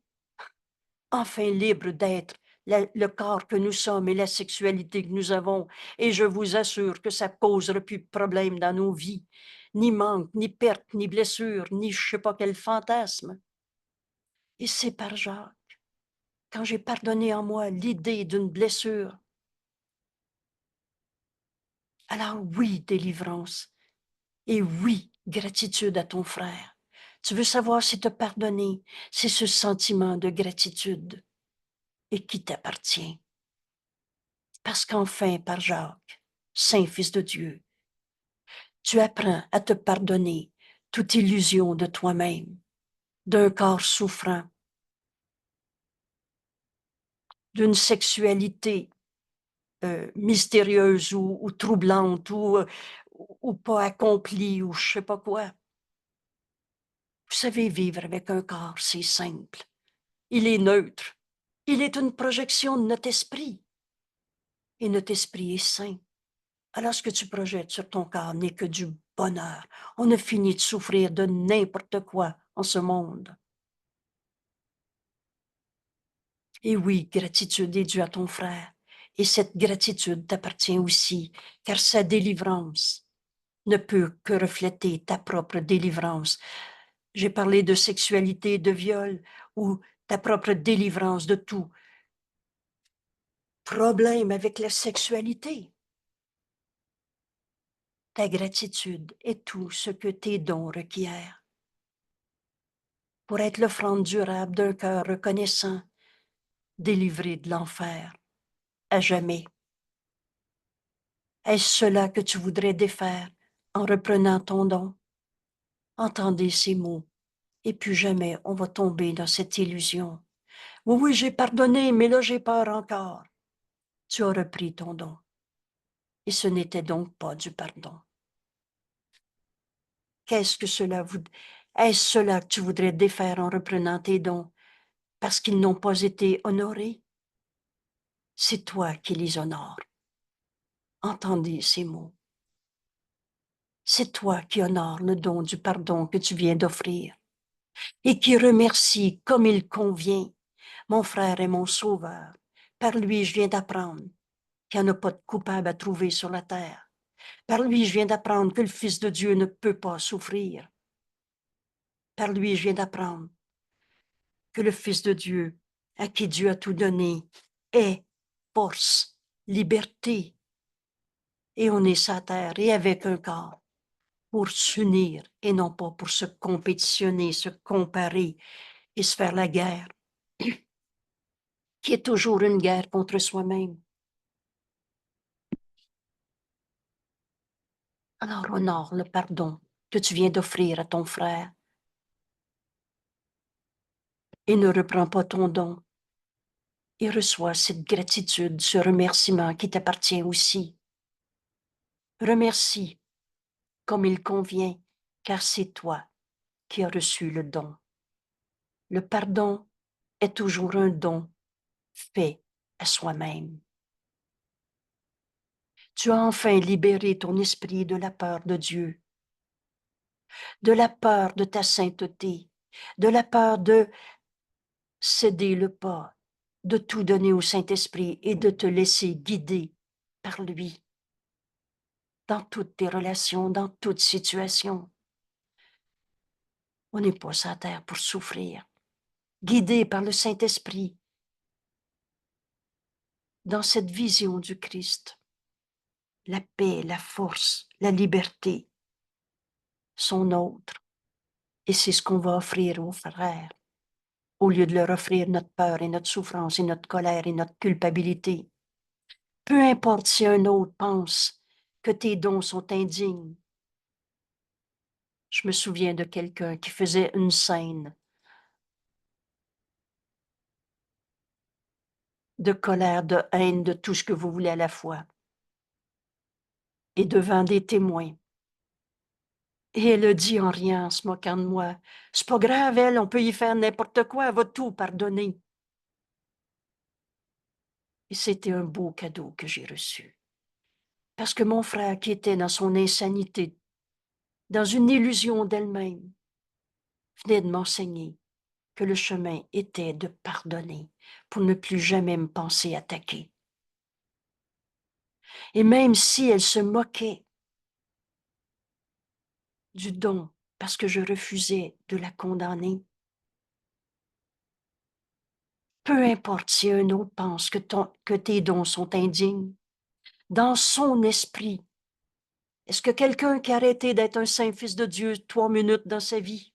A: Enfin libre d'être le corps que nous sommes et la sexualité que nous avons. Et je vous assure que ça ne causera plus de problème dans nos vies, ni manque, ni perte, ni blessure, ni je ne sais pas quel fantasme. Et c'est par Jacques, quand j'ai pardonné en moi l'idée d'une blessure, alors oui, délivrance, et oui, gratitude à ton frère. Tu veux savoir si te pardonner, c'est ce sentiment de gratitude et qui t'appartient. Parce qu'enfin, par Jacques, Saint-Fils de Dieu, tu apprends à te pardonner toute illusion de toi-même, d'un corps souffrant, d'une sexualité mystérieuse ou troublante ou pas accomplie ou je sais pas quoi. savez, vivre avec un corps, c'est simple. Il est neutre. Il est une projection de notre esprit. Et notre esprit est sain. Alors, ce que tu projettes sur ton corps n'est que du bonheur. On a fini de souffrir de n'importe quoi en ce monde. Et oui, gratitude est due à ton frère. Et cette gratitude t'appartient aussi, car sa délivrance ne peut que refléter ta propre délivrance. J'ai parlé de sexualité, de viol, ou ta propre délivrance de tout problème avec la sexualité. Ta gratitude est tout ce que tes dons requièrent. Pour être l'offrande durable d'un cœur reconnaissant, délivré de l'enfer, à jamais. Est-ce cela que tu voudrais défaire en reprenant ton don? Entendez ces mots, et plus jamais on va tomber dans cette illusion. Oui, oui, j'ai pardonné, mais là j'ai peur encore. Tu as repris ton don. Et ce n'était donc pas du pardon. Qu'est-ce que cela vous... Est-ce cela que tu voudrais défaire en reprenant tes dons parce qu'ils n'ont pas été honorés? C'est toi qui les honores. Entendez ces mots. C'est toi qui honores le don du pardon que tu viens d'offrir et qui remercie comme il convient. Mon frère est mon sauveur. Par lui, je viens d'apprendre qu'il n'y en a pas de coupable à trouver sur la terre. Par lui, je viens d'apprendre que le Fils de Dieu ne peut pas souffrir. Par lui, je viens d'apprendre que le Fils de Dieu, à qui Dieu a tout donné, est force, liberté. Et on est sur terre et avec un corps pour s'unir et non pas pour se compétitionner, se comparer et se faire la guerre, qui est toujours une guerre contre soi-même. Alors honore le pardon que tu viens d'offrir à ton frère et ne reprends pas ton don et reçois cette gratitude, ce remerciement qui t'appartient aussi. Remercie comme il convient, car c'est toi qui as reçu le don. Le pardon est toujours un don fait à soi-même. Tu as enfin libéré ton esprit de la peur de Dieu, de la peur de ta sainteté, de la peur de céder le pas, de tout donner au Saint-Esprit et de te laisser guider par lui dans toutes tes relations, dans toute situation. On n'est pas sur la terre pour souffrir. Guidé par le Saint-Esprit dans cette vision du Christ, la paix, la force, la liberté sont nôtres. Et c'est ce qu'on va offrir aux frères, au lieu de leur offrir notre peur et notre souffrance et notre colère et notre culpabilité. Peu importe si un autre pense que tes dons sont indignes. Je me souviens de quelqu'un qui faisait une scène de colère, de haine, de tout ce que vous voulez à la fois, et devant des témoins. Et elle a dit en riant, en se moquant de moi, « C'est pas grave, elle, on peut y faire n'importe quoi, elle va tout pardonner. » Et c'était un beau cadeau que j'ai reçu. Parce que mon frère, qui était dans son insanité, dans une illusion d'elle-même, venait de m'enseigner que le chemin était de pardonner pour ne plus jamais me penser attaquer. Et même si elle se moquait du don parce que je refusais de la condamner, peu importe si un autre pense que tes dons sont indignes, dans son esprit, est-ce que quelqu'un qui a arrêté d'être un saint fils de Dieu 3 minutes dans sa vie,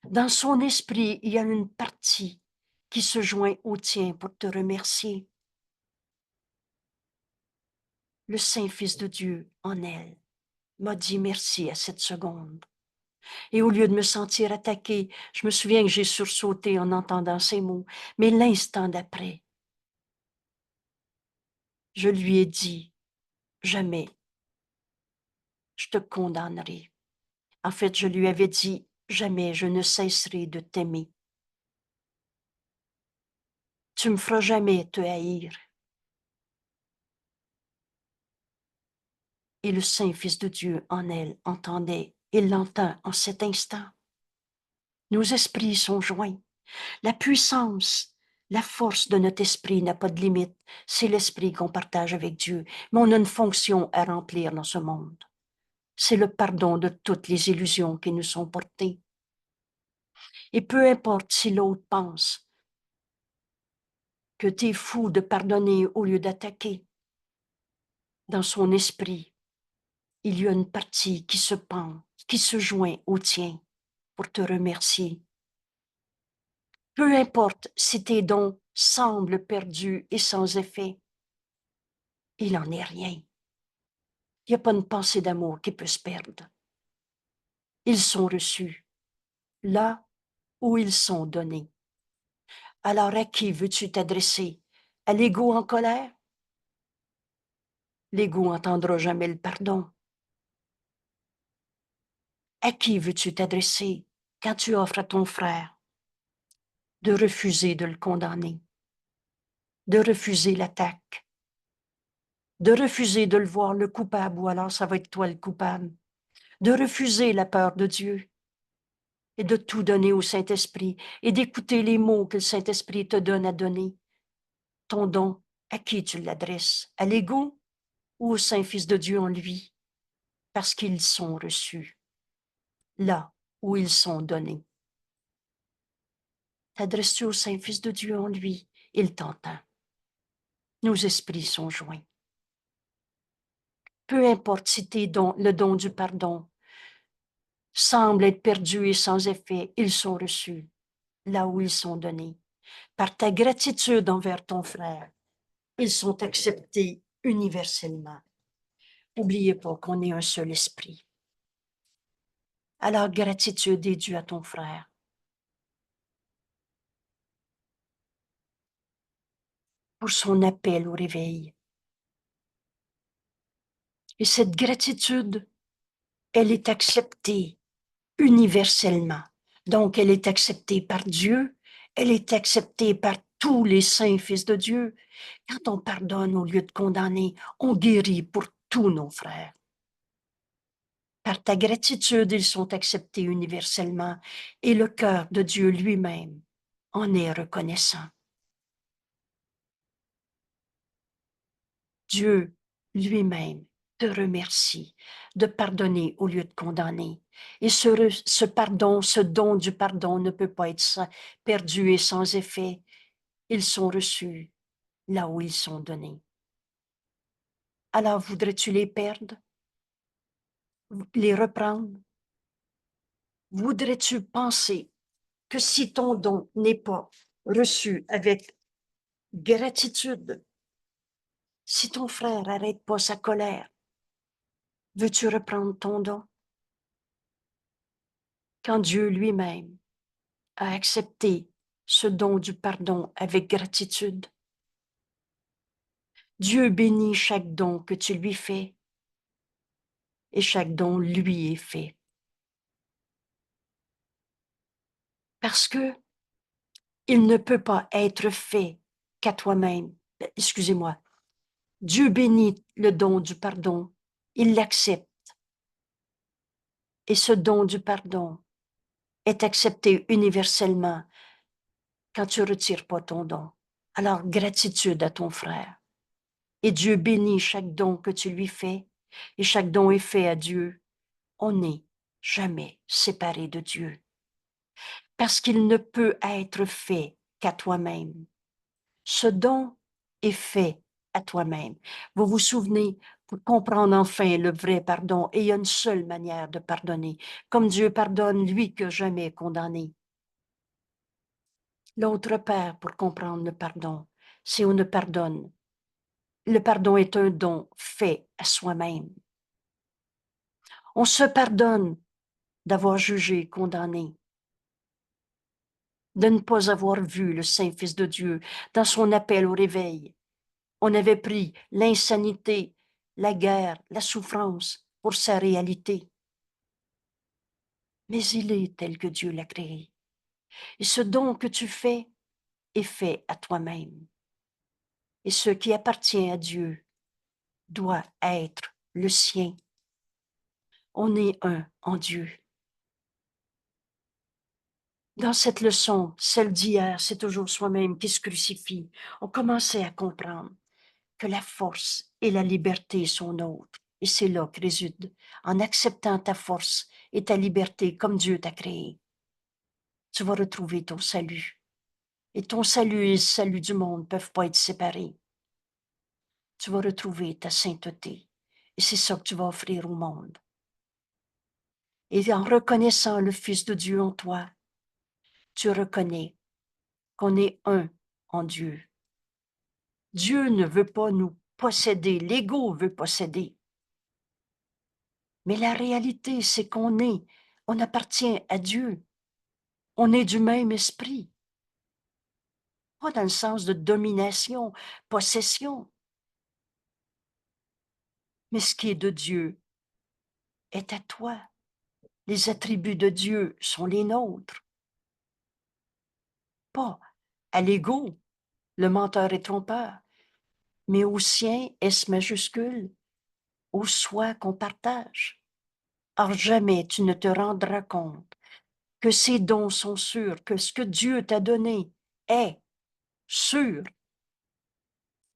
A: dans son esprit, il y a une partie qui se joint au tien pour te remercier. Le saint fils de Dieu en elle m'a dit merci à cette seconde. Et au lieu de me sentir attaquée, je me souviens que j'ai sursauté en entendant ces mots. Mais l'instant d'après, je lui ai dit, jamais je te condamnerai. En fait, je lui avais dit, jamais je ne cesserai de t'aimer. Tu me feras jamais te haïr. Et le Saint-Fils de Dieu en elle entendait, il l'entend en cet instant. Nos esprits sont joints. La puissance, la force de notre esprit n'a pas de limite. C'est l'esprit qu'on partage avec Dieu. Mais on a une fonction à remplir dans ce monde. C'est le pardon de toutes les illusions qui nous sont portées. Et peu importe si l'autre pense que tu es fou de pardonner au lieu d'attaquer, dans son esprit, il y a une partie qui se pend, qui se joint au tien pour te remercier. Peu importe si tes dons semblent perdus et sans effet, il n'en est rien. Il n'y a pas une pensée d'amour qui peut se perdre. Ils sont reçus là où ils sont donnés. Alors à qui veux-tu t'adresser? À l'ego en colère? L'ego n'entendra jamais le pardon. À qui veux-tu t'adresser quand tu offres à ton frère de refuser de le condamner, de refuser l'attaque, de refuser de le voir le coupable, ou alors ça va être toi le coupable, de refuser la peur de Dieu et de tout donner au Saint-Esprit et d'écouter les mots que le Saint-Esprit te donne à donner. Ton don, à qui tu l'adresses? À l'ego ou au Saint-Fils de Dieu en lui? Parce qu'ils sont reçus là où ils sont donnés. T'adresses-tu au Saint-Fils de Dieu en lui? Il t'entend. Nos esprits sont joints. Peu importe si le don du pardon semble être perdu et sans effet, ils sont reçus là où ils sont donnés. Par ta gratitude envers ton frère, ils sont acceptés universellement. N'oubliez pas qu'on est un seul esprit. Alors, gratitude est due à ton frère. Pour son appel au réveil. Et cette gratitude, elle est acceptée universellement. Donc, elle est acceptée par Dieu, elle est acceptée par tous les saints fils de Dieu. Quand on pardonne au lieu de condamner, on guérit pour tous nos frères. Par ta gratitude, ils sont acceptés universellement et le cœur de Dieu lui-même en est reconnaissant. Dieu lui-même te remercie de pardonner au lieu de condamner. Et ce pardon, ce don du pardon ne peut pas être perdu et sans effet. Ils sont reçus là où ils sont donnés. Alors voudrais-tu les perdre? Les reprendre? Voudrais-tu penser que si ton don n'est pas reçu avec gratitude, si ton frère n'arrête pas sa colère, veux-tu reprendre ton don? Quand Dieu lui-même a accepté ce don du pardon avec gratitude, Dieu bénit chaque don que tu lui fais et chaque don lui est fait. Parce que il ne peut pas être fait qu'à toi-même. Excusez-moi. Dieu bénit le don du pardon. Il l'accepte. Et ce don du pardon est accepté universellement quand tu ne retires pas ton don. Alors, gratitude à ton frère. Et Dieu bénit chaque don que tu lui fais. Et chaque don est fait à Dieu. On n'est jamais séparé de Dieu. Parce qu'il ne peut être fait qu'à toi-même. Ce don est fait à toi-même. Vous vous souvenez, pour comprendre enfin le vrai pardon, et il y a une seule manière de pardonner, comme Dieu pardonne lui que jamais condamné. L'autre père pour comprendre le pardon, c'est on ne pardonne. Le pardon est un don fait à soi-même. On se pardonne d'avoir jugé, condamné, de ne pas avoir vu le Saint-Fils de Dieu dans son appel au réveil. On avait pris l'insanité, la guerre, la souffrance pour sa réalité. mais il est tel que Dieu l'a créé. Et ce don que tu fais est fait à toi-même. Et ce qui appartient à Dieu doit être le sien. On est un en Dieu. Dans cette leçon, celle d'hier, c'est toujours soi-même qui se crucifie. On commençait à comprendre que la force et la liberté sont nôtres. Et c'est là que réside, en acceptant ta force et ta liberté comme Dieu t'a créé. Tu vas retrouver ton salut. Et ton salut et le salut du monde ne peuvent pas être séparés. Tu vas retrouver ta sainteté. Et c'est ça que tu vas offrir au monde. Et en reconnaissant le Fils de Dieu en toi, tu reconnais qu'on est un en Dieu. Dieu ne veut pas nous posséder, l'ego veut posséder. Mais la réalité, c'est on appartient à Dieu. On est du même esprit. Pas dans le sens de domination, possession. Mais ce qui est de Dieu est à toi. Les attributs de Dieu sont les nôtres. Pas à l'ego, le menteur et trompeur, mais au sien, S majuscule, au soi qu'on partage. Or jamais tu ne te rendras compte que ces dons sont sûrs, que ce que Dieu t'a donné est sûr,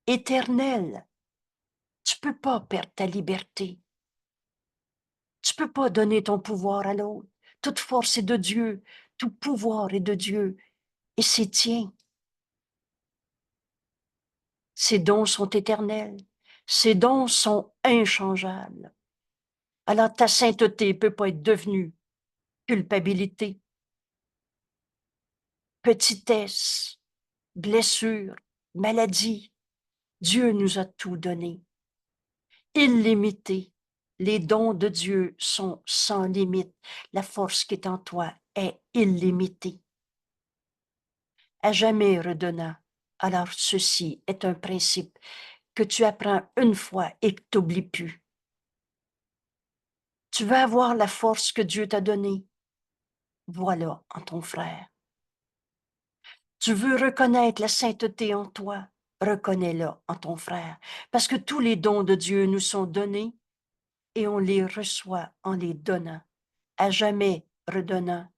A: éternel. Tu peux pas perdre ta liberté. Tu peux pas donner ton pouvoir à l'autre. Toute force est de Dieu, tout pouvoir est de Dieu, et c'est tien. Ces dons sont éternels. Ces dons sont inchangeables. Alors ta sainteté peut pas être devenue culpabilité, petitesse, blessure, maladie. Dieu nous a tout donné. Illimité. Les dons de Dieu sont sans limite. La force qui est en toi est illimitée. À jamais redonnant. Alors ceci est un principe que tu apprends une fois et que tu n'oublies plus. Tu veux avoir la force que Dieu t'a donnée. Voilà en ton frère. Tu veux reconnaître la sainteté en toi. Reconnais-la en ton frère. Parce que tous les dons de Dieu nous sont donnés et on les reçoit en les donnant. À jamais redonnant.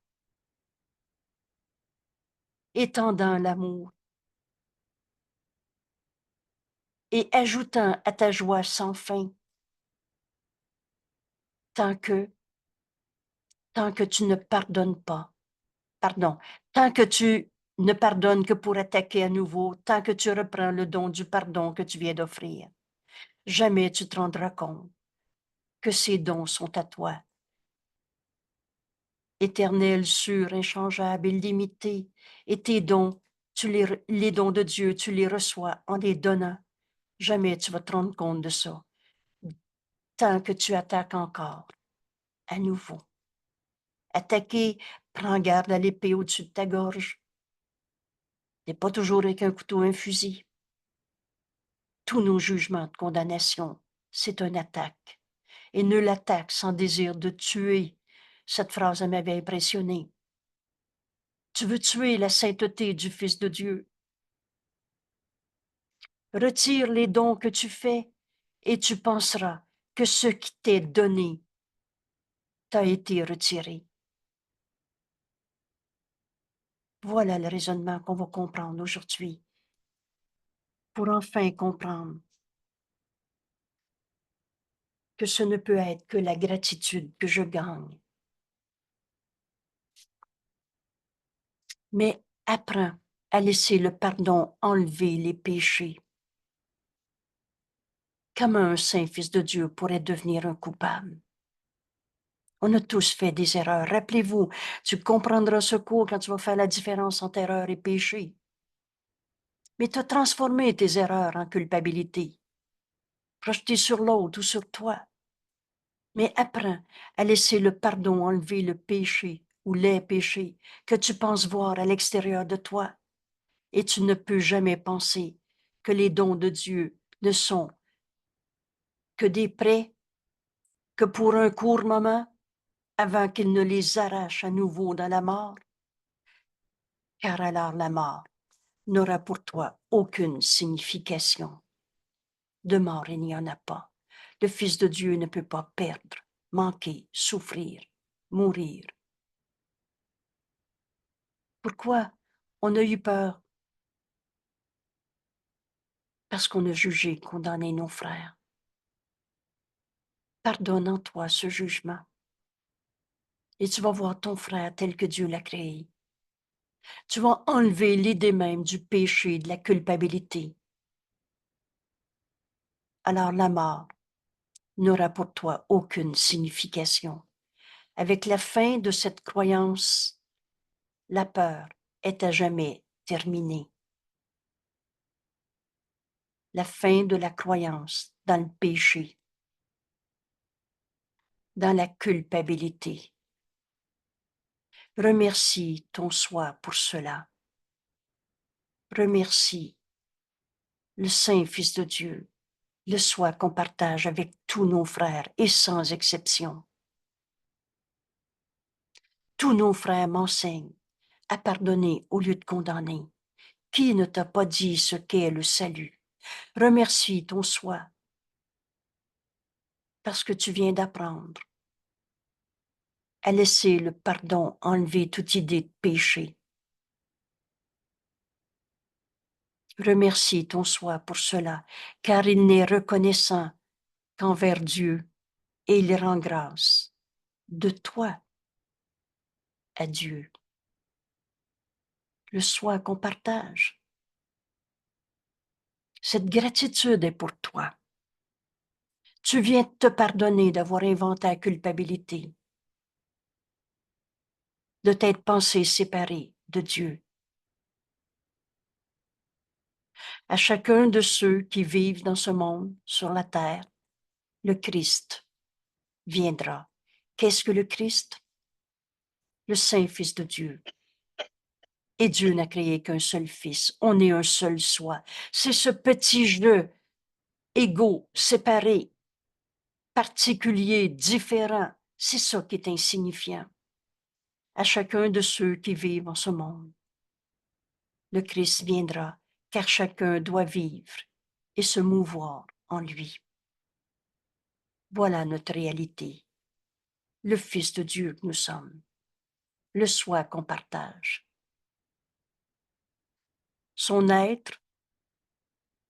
A: Étendant l'amour et ajoutant à ta joie sans fin, tant que, tant que tu ne pardonnes pas, pardon, tant que tu ne pardonnes que pour attaquer à nouveau, tant que tu reprends le don du pardon que tu viens d'offrir, jamais tu te rendras compte que ces dons sont à toi. Éternel, sûr, inchangeable, illimité, et tes dons, les dons de Dieu, tu les reçois en les donnant. Jamais tu vas te rendre compte de ça. Tant que tu attaques encore, à nouveau. Attaquer, prends garde à l'épée au-dessus de ta gorge. N'est pas toujours avec un couteau, un fusil. Tous nos jugements de condamnation, c'est une attaque. Et nul attaque sans désir de tuer. Cette phrase m'avait impressionné. Tu veux tuer la sainteté du Fils de Dieu. Retire les dons que tu fais et tu penseras que ce qui t'est donné t'a été retiré. Voilà le raisonnement qu'on va comprendre aujourd'hui. Pour enfin comprendre que ce ne peut être que la gratitude que je gagne. Mais apprends à laisser le pardon enlever les péchés. Comment un saint fils de Dieu pourrait devenir un coupable? On a tous fait des erreurs. Rappelez-vous, tu comprendras ce cours quand tu vas faire la différence entre erreur et péché. Mais tu as transformé tes erreurs en culpabilité, projeté sur l'autre ou sur toi. Mais apprends à laisser le pardon enlever le péché ou les péchés que tu penses voir à l'extérieur de toi. Et tu ne peux jamais penser que les dons de Dieu ne sont que des prêts, que pour un court moment, avant qu'il ne les arrache à nouveau dans la mort, car alors la mort n'aura pour toi aucune signification. De mort, il n'y en a pas. Le Fils de Dieu ne peut pas perdre, manquer, souffrir, mourir. Pourquoi on a eu peur? Parce qu'on a jugé, condamné nos frères. Pardonne en toi ce jugement. Et tu vas voir ton frère tel que Dieu l'a créé. Tu vas enlever l'idée même du péché, de la culpabilité. Alors la mort n'aura pour toi aucune signification. Avec la fin de cette croyance, la peur est à jamais terminée. La fin de la croyance dans le péché, dans la culpabilité. Remercie ton soi pour cela. Remercie le Saint Fils de Dieu, le soi qu'on partage avec tous nos frères et sans exception. Tous nos frères m'enseignent à pardonner au lieu de condamner. Qui ne t'a pas dit ce qu'est le salut? Remercie ton soi parce que tu viens d'apprendre à laisser le pardon enlever toute idée de péché. Remercie ton soi pour cela, car il n'est reconnaissant qu'envers Dieu et il rend grâce de toi à Dieu. Le soi qu'on partage. Cette gratitude est pour toi. Tu viens te pardonner d'avoir inventé la culpabilité, de t'être pensé séparé de Dieu. À chacun de ceux qui vivent dans ce monde, sur la terre, le Christ viendra. Qu'est-ce que le Christ? Le Saint-Fils de Dieu. Et Dieu n'a créé qu'un seul Fils. On est un seul soi. C'est ce petit jeu égaux, séparé, particulier, différent. C'est ça qui est insignifiant. À chacun de ceux qui vivent en ce monde, le Christ viendra, car chacun doit vivre et se mouvoir en lui. Voilà notre réalité, le Fils de Dieu que nous sommes, le soi qu'on partage. Son être,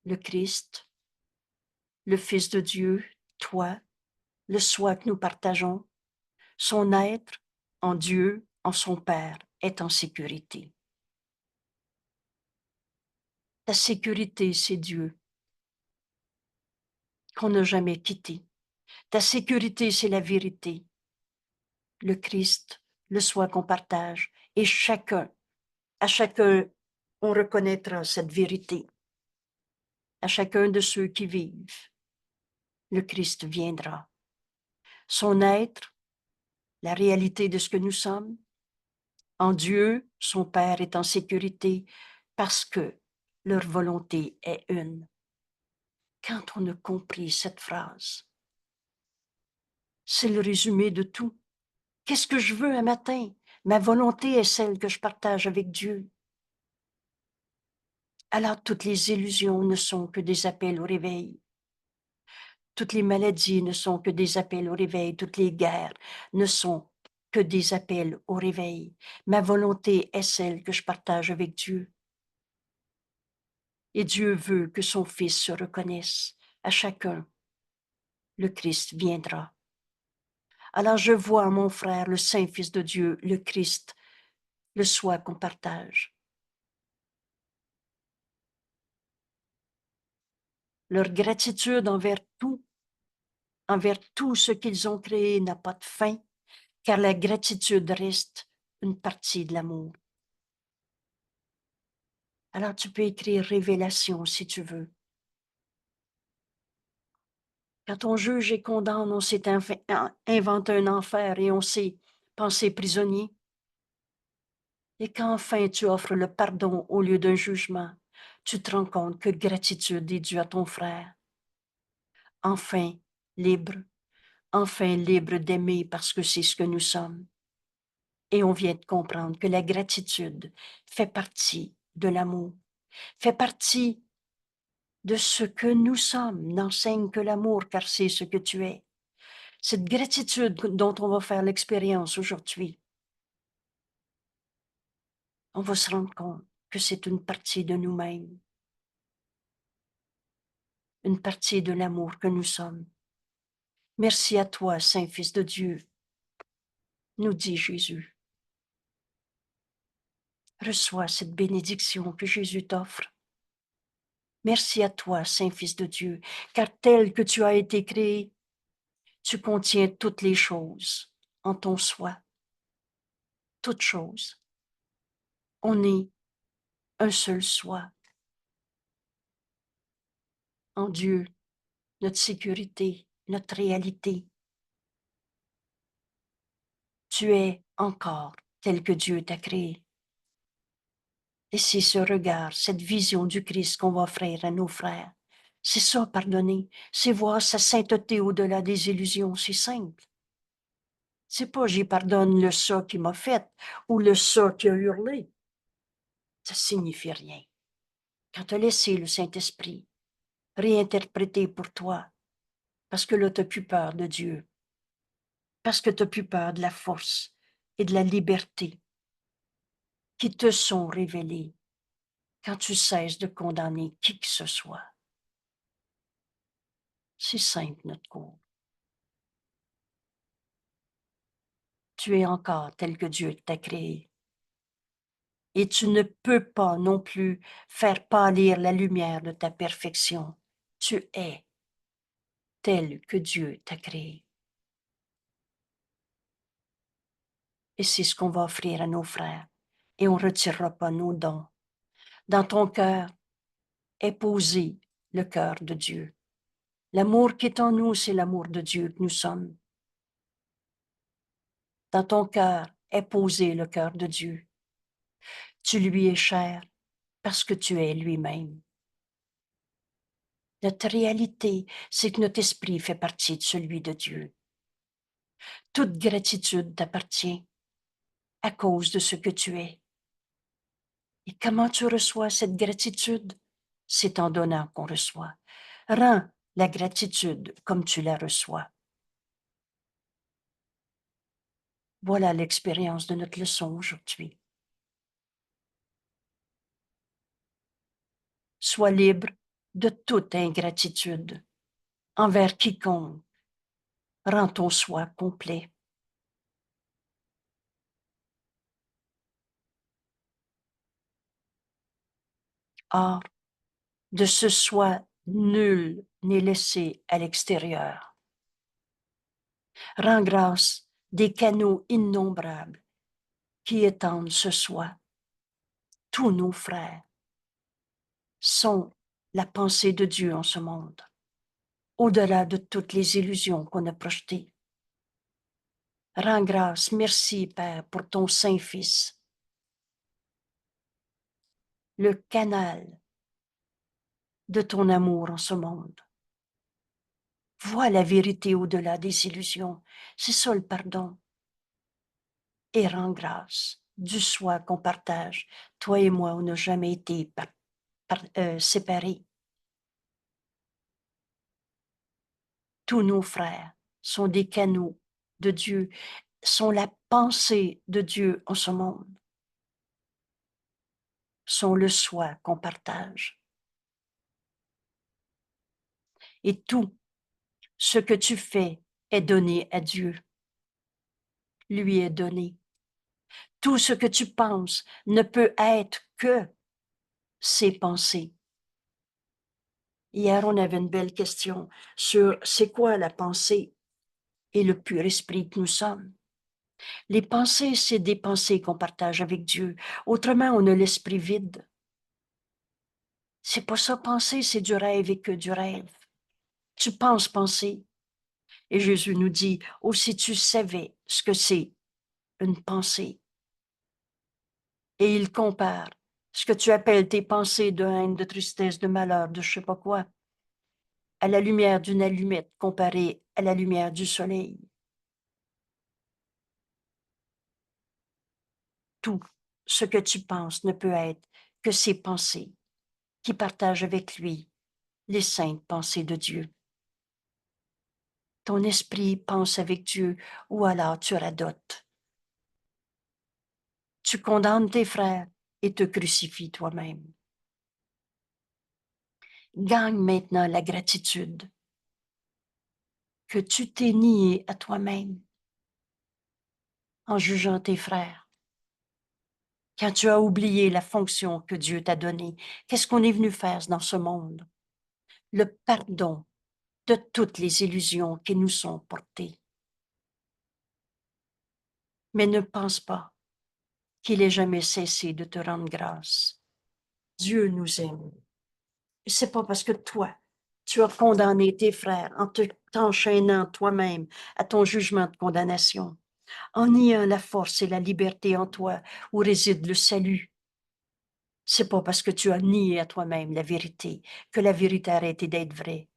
A: le Christ, le Fils de Dieu, toi, le soi que nous partageons, son être en Dieu, en son Père, est en sécurité. Ta sécurité, c'est Dieu, qu'on n'a jamais quitté. Ta sécurité, c'est la vérité, le Christ, le soi qu'on partage, et à chacun, on reconnaîtra cette vérité. À chacun de ceux qui vivent, le Christ viendra. Son être, la réalité de ce que nous sommes, en Dieu, son Père est en sécurité parce que leur volonté est une. Quand on a compris cette phrase, c'est le résumé de tout. Qu'est-ce que je veux un matin? Ma volonté est celle que je partage avec Dieu. Alors toutes les illusions ne sont que des appels au réveil. Toutes les maladies ne sont que des appels au réveil. Toutes les guerres ne sont que des appels au réveil. Ma volonté est celle que je partage avec Dieu. Et Dieu veut que son Fils se reconnaisse. À chacun, le Christ viendra. Alors je vois mon frère, le Saint-Fils de Dieu, le Christ, le soi qu'on partage. Leur gratitude envers tout ce qu'ils ont créé n'a pas de fin, car la gratitude reste une partie de l'amour. Alors tu peux écrire révélation si tu veux. Quand on juge et condamne, on s'est inventé un enfer et on s'est pensé prisonnier. Et quand enfin tu offres le pardon au lieu d'un jugement, tu te rends compte que gratitude est due à ton frère. Enfin libre, enfin libres d'aimer parce que c'est ce que nous sommes. Et on vient de comprendre que la gratitude fait partie de l'amour, fait partie de ce que nous sommes. N'enseigne que l'amour, car c'est ce que tu es. Cette gratitude dont on va faire l'expérience aujourd'hui, on va se rendre compte que c'est une partie de nous-mêmes, une partie de l'amour que nous sommes. Merci à toi, Saint-Fils de Dieu, nous dit Jésus. Reçois cette bénédiction que Jésus t'offre. Merci à toi, Saint-Fils de Dieu, car tel que tu as été créé, tu contiens toutes les choses en ton soi, toutes choses. On est un seul soi en Dieu, notre sécurité, notre réalité. Tu es encore tel que Dieu t'a créé. Et c'est ce regard, cette vision du Christ qu'on va offrir à nos frères. C'est ça, pardonner. C'est voir sa sainteté au-delà des illusions. C'est simple. C'est pas j'y pardonne le ça qui m'a fait ou le ça qui a hurlé. Ça signifie rien. Quand tu as laissé le Saint-Esprit réinterpréter pour toi, parce que là, tu n'as plus peur de Dieu, parce que tu n'as plus peur de la force et de la liberté qui te sont révélées quand tu cesses de condamner qui que ce soit. C'est simple, notre cours. Tu es encore tel que Dieu t'a créé. Et tu ne peux pas non plus faire pâlir la lumière de ta perfection. Tu es tel que Dieu t'a créé. Et c'est ce qu'on va offrir à nos frères. Et on ne retirera pas nos dons. Dans ton cœur est posé le cœur de Dieu. L'amour qui est en nous, c'est l'amour de Dieu que nous sommes. Dans ton cœur est posé le cœur de Dieu. Tu lui es cher parce que tu es lui-même. Notre réalité, c'est que notre esprit fait partie de celui de Dieu. Toute gratitude t'appartient à cause de ce que tu es. Et comment tu reçois cette gratitude? C'est en donnant qu'on reçoit. Rends la gratitude comme tu la reçois. Voilà l'expérience de notre leçon aujourd'hui. Sois libre de toute ingratitude envers quiconque. Rends ton soi complet. Or, de ce soi, nul n'est laissé à l'extérieur. Rends grâce des canaux innombrables qui étendent ce soi. Tous nos frères sont la pensée de Dieu en ce monde, au-delà de toutes les illusions qu'on a projetées. Rends grâce, merci Père, pour ton Saint-Fils, le canal de ton amour en ce monde. Vois la vérité au-delà des illusions. C'est ça le pardon. Et rends grâce du soi qu'on partage. Toi et moi, on n'a jamais été séparés. Tous nos frères sont des canaux de Dieu, sont la pensée de Dieu en ce monde, sont le soi qu'on partage. Et tout ce que tu fais est donné à Dieu, lui est donné. Tout ce que tu penses ne peut être que ses pensées. Hier, on avait une belle question sur c'est quoi la pensée et le pur esprit que nous sommes. Les pensées, c'est des pensées qu'on partage avec Dieu. Autrement, on a l'esprit vide. C'est pas ça, penser, c'est du rêve et que du rêve. Tu penses penser. Et Jésus nous dit, oh, si tu savais ce que c'est une pensée. Et il compare ce que tu appelles tes pensées de haine, de tristesse, de malheur, de je sais pas quoi, à la lumière d'une allumette comparée à la lumière du soleil. Tout ce que tu penses ne peut être que ses pensées qui partagent avec lui les saintes pensées de Dieu. Ton esprit pense avec Dieu ou alors tu radotes. Tu condamnes tes frères et te crucifies toi-même. Gagne maintenant la gratitude que tu t'es nié à toi-même en jugeant tes frères. Quand tu as oublié la fonction que Dieu t'a donnée, qu'est-ce qu'on est venu faire dans ce monde? Le pardon de toutes les illusions qui nous sont portées. Mais ne pense pas qu'il ait jamais cessé de te rendre grâce. Dieu nous aime. Et c'est pas parce que toi, tu as condamné tes frères en t'enchaînant toi-même à ton jugement de condamnation, en niant la force et la liberté en toi où réside le salut. C'est pas parce que tu as nié à toi-même la vérité que la vérité a arrêté d'être vraie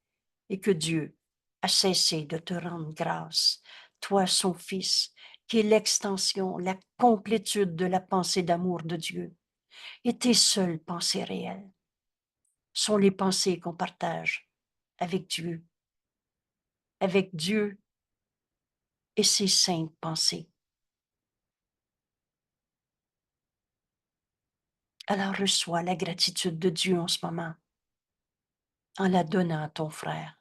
A: et que Dieu a cessé de te rendre grâce, toi son Fils, qui est l'extension, la complétude de la pensée d'amour de Dieu. Et tes seules pensées réelles sont les pensées qu'on partage avec Dieu et ses saintes pensées. Alors reçois la gratitude de Dieu en ce moment, en la donnant à ton frère.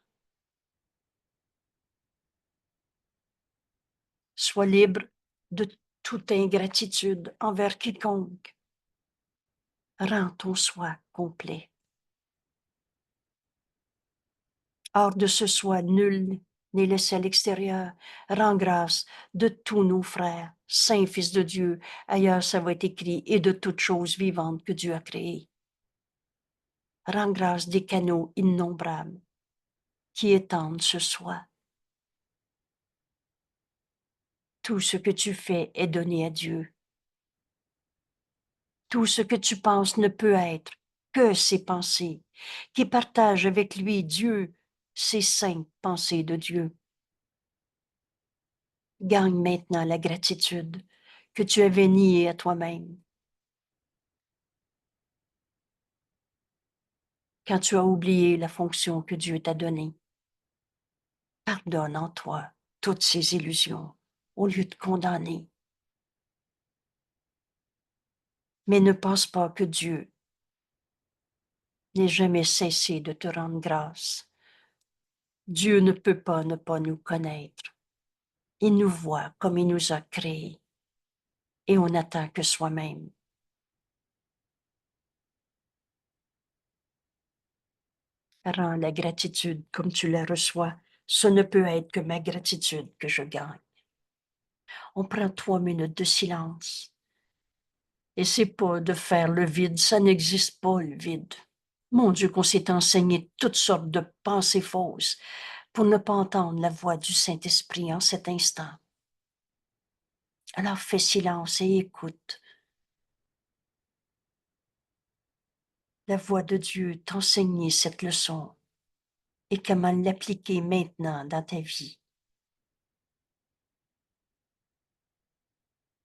A: Sois libre de toute ingratitude envers quiconque. Rends ton soi complet. Hors de ce soi, nul n'est laissé à l'extérieur. Rends grâce de tous nos frères, saints fils de Dieu, ailleurs ça va être écrit, et de toutes choses vivantes que Dieu a créées. Rends grâce des canaux innombrables qui étendent ce soi. Tout ce que tu fais est donné à Dieu. Tout ce que tu penses ne peut être que ses pensées, qui partagent avec lui Dieu, ses saintes pensées de Dieu. Gagne maintenant la gratitude que tu avais niée à toi-même. Quand tu as oublié la fonction que Dieu t'a donnée, pardonne en toi toutes ces illusions au lieu de condamner. Mais ne pense pas que Dieu n'ait jamais cessé de te rendre grâce. Dieu ne peut pas ne pas nous connaître. Il nous voit comme il nous a créés et on n'attend que soi-même. Rends la gratitude comme tu la reçois. Ce ne peut être que ma gratitude que je gagne. On prend 3 minutes de silence. Et c'est pas de faire le vide, ça n'existe pas le vide. Mon Dieu, qu'on s'est enseigné toutes sortes de pensées fausses pour ne pas entendre la voix du Saint-Esprit en cet instant. Alors fais silence et écoute. La voix de Dieu t'enseigner cette leçon et comment l'appliquer maintenant dans ta vie.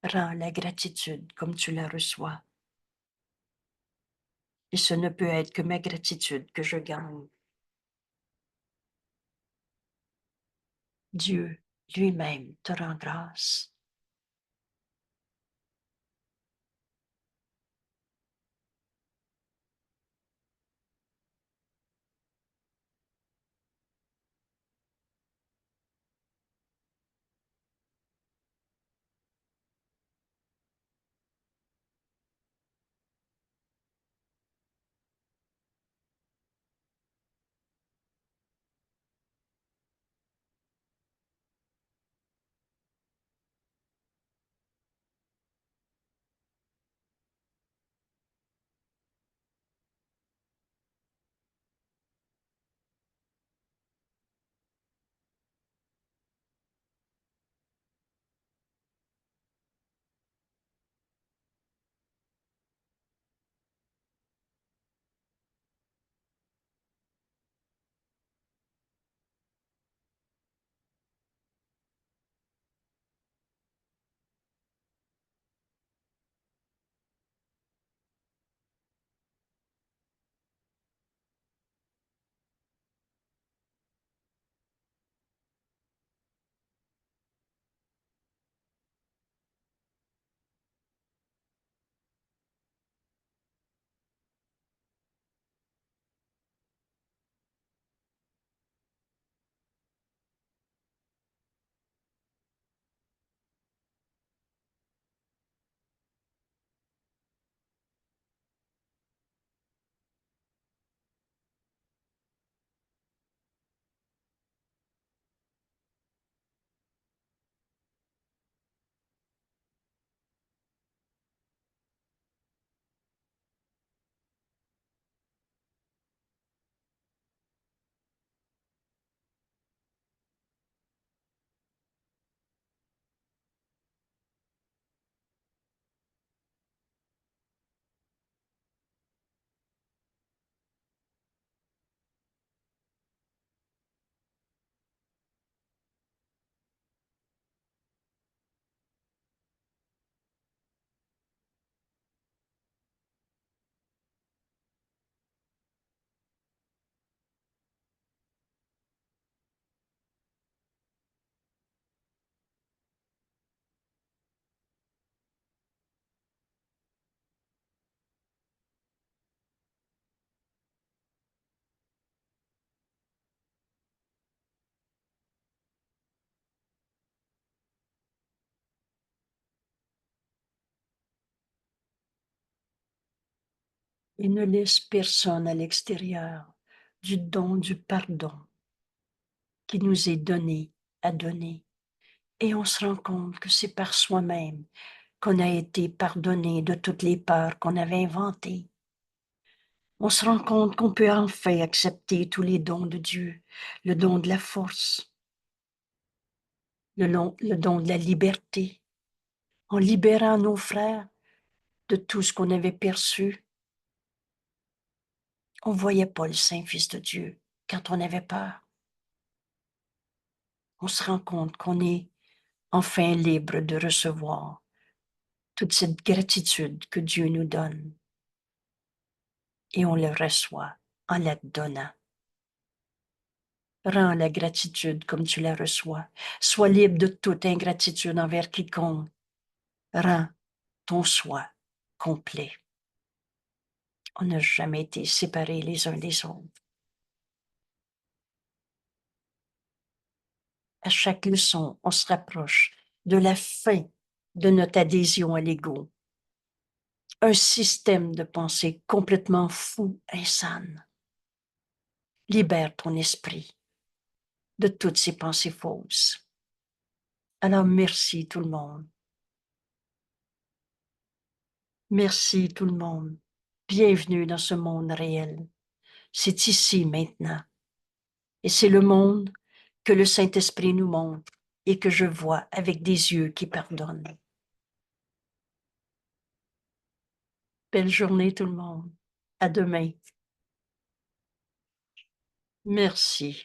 A: Rends la gratitude comme tu la reçois. Et ce ne peut être que ma gratitude que je gagne. Dieu lui-même te rend grâce. et ne laisse personne à l'extérieur du don du pardon qui nous est donné à donner. Et on se rend compte que c'est par soi-même qu'on a été pardonné de toutes les peurs qu'on avait inventées. On se rend compte qu'on peut enfin accepter tous les dons de Dieu, le don de la force, le don de la liberté, en libérant nos frères de tout ce qu'on avait perçu. On ne voyait pas le Saint-Fils de Dieu quand on avait peur. On se rend compte qu'on est enfin libre de recevoir toute cette gratitude que Dieu nous donne. Et on le reçoit en la donnant. Rends la gratitude comme tu la reçois. Sois libre de toute ingratitude envers quiconque. Rends ton soi complet. On n'a jamais été séparés les uns des autres. À chaque leçon, on se rapproche de la fin de notre adhésion à l'ego. Un système de pensée complètement fou, insane. Libère ton esprit de toutes ces pensées fausses. Alors merci tout le monde. Merci tout le monde. Bienvenue dans ce monde réel. C'est ici maintenant. Et c'est le monde que le Saint-Esprit nous montre et que je vois avec des yeux qui pardonnent. Belle journée tout le monde. À demain. Merci.